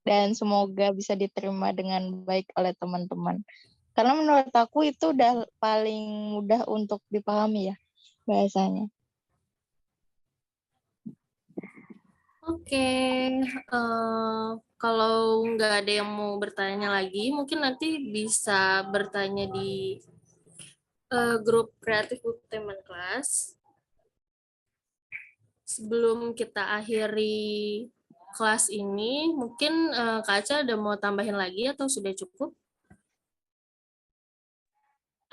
Dan semoga bisa diterima dengan baik oleh teman-teman. Karena menurut aku itu udah paling mudah untuk dipahami ya bahasanya. Oke, kalau nggak ada yang mau bertanya lagi, mungkin nanti bisa bertanya di grup kreatif Teman Kelas. Sebelum kita akhiri kelas ini, mungkin Kak Aca ada mau tambahin lagi atau sudah cukup?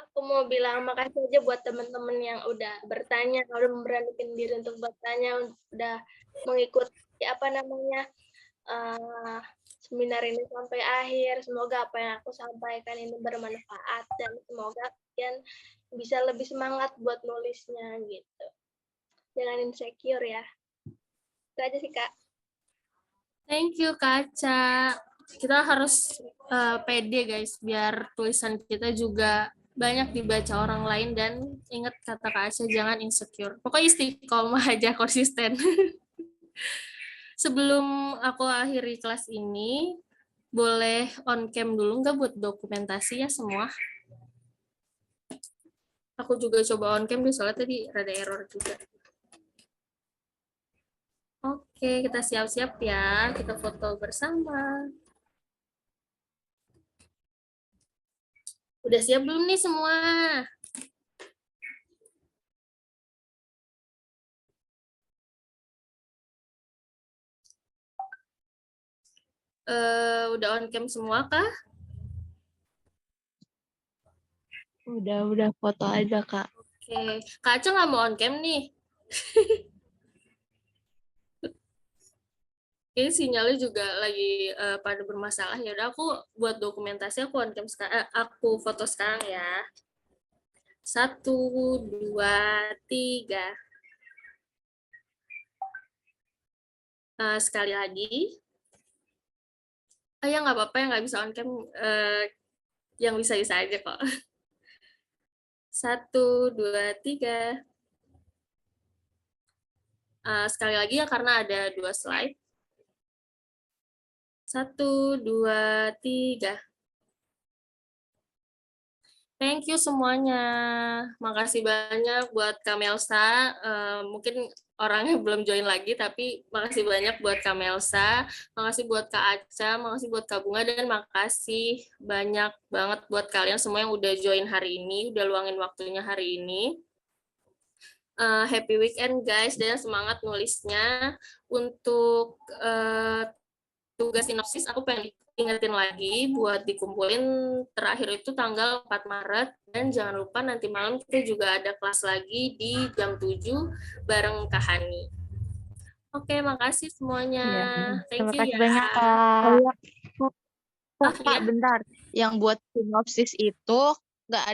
Aku mau bilang makasih aja buat teman-teman yang udah bertanya, udah memberanikan diri untuk bertanya, udah mengikuti apa namanya seminar ini sampai akhir. Semoga apa yang aku sampaikan ini bermanfaat dan semoga kalian bisa lebih semangat buat nulisnya gitu. Jangan insecure ya. Itu aja sih, Kak. Thank you, Kak Aca. Kita harus pede, guys, biar tulisan kita juga banyak dibaca orang lain, dan ingat kata Kak Aca, jangan insecure. Pokoknya istiqomah aja, konsisten. Sebelum aku akhiri kelas ini, boleh on cam dulu nggak buat dokumentasi ya semua? Aku juga coba on cam, soalnya tadi rada error juga. Oke, kita siap-siap ya. Kita foto bersama. Udah siap belum nih semua? Udah on cam semua kah? Udah foto aja, Kak. Oke, Kak Aca nggak mau on cam nih. Ini sinyalnya juga lagi pada bermasalah. Ya udah, aku buat dokumentasi, aku on cam sekarang, aku foto sekarang ya. 1, 2, 3. Sekali lagi. Ya nggak apa-apa, yang nggak bisa on cam, yang bisa-bisa aja kok. 1, 2, 3. Sekali lagi ya, karena ada 2 slide. 1, 2, 3. Thank you semuanya. Makasih banyak buat Kak Melsa. Mungkin orangnya belum join lagi, tapi makasih banyak buat Kak Melsa. Makasih buat Kak Aca, makasih buat Kak Bunga, dan makasih banyak banget buat kalian semua yang udah join hari ini, udah luangin waktunya hari ini. Happy weekend guys, dan semangat nulisnya. Untuk tugas sinopsis, aku pengen ingetin lagi buat dikumpulin terakhir itu tanggal 4 Maret, dan jangan lupa nanti malam kita juga ada kelas lagi di jam 7 bareng Kak Hani. Oke, makasih semuanya. Thank Terima you kasih ya. banyak, Kak. Kak, bentar. Yang buat sinopsis itu nggak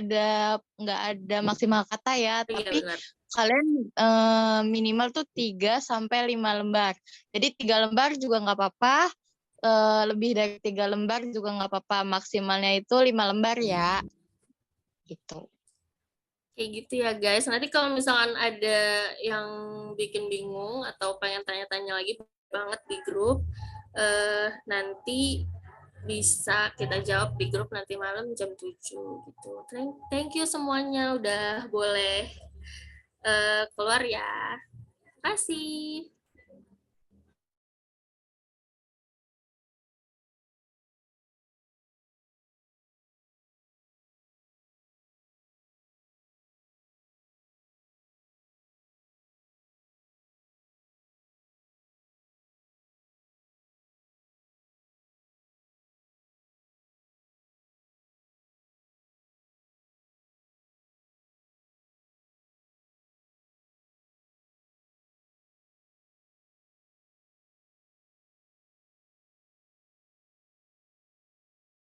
ada maksimal kata ya, tapi benar. kalian minimal tuh 3-5 lembar. Jadi 3 lembar juga nggak apa-apa, lebih dari 3 lembar juga nggak apa-apa. Maksimalnya itu 5 lembar ya. Gitu. Kayak gitu ya guys. Nanti kalau misalkan ada yang bikin bingung atau pengen tanya-tanya lagi banget di grup, nanti bisa kita jawab di grup nanti malam jam 7 gitu. Thank you semuanya, udah boleh keluar ya. Terima kasih.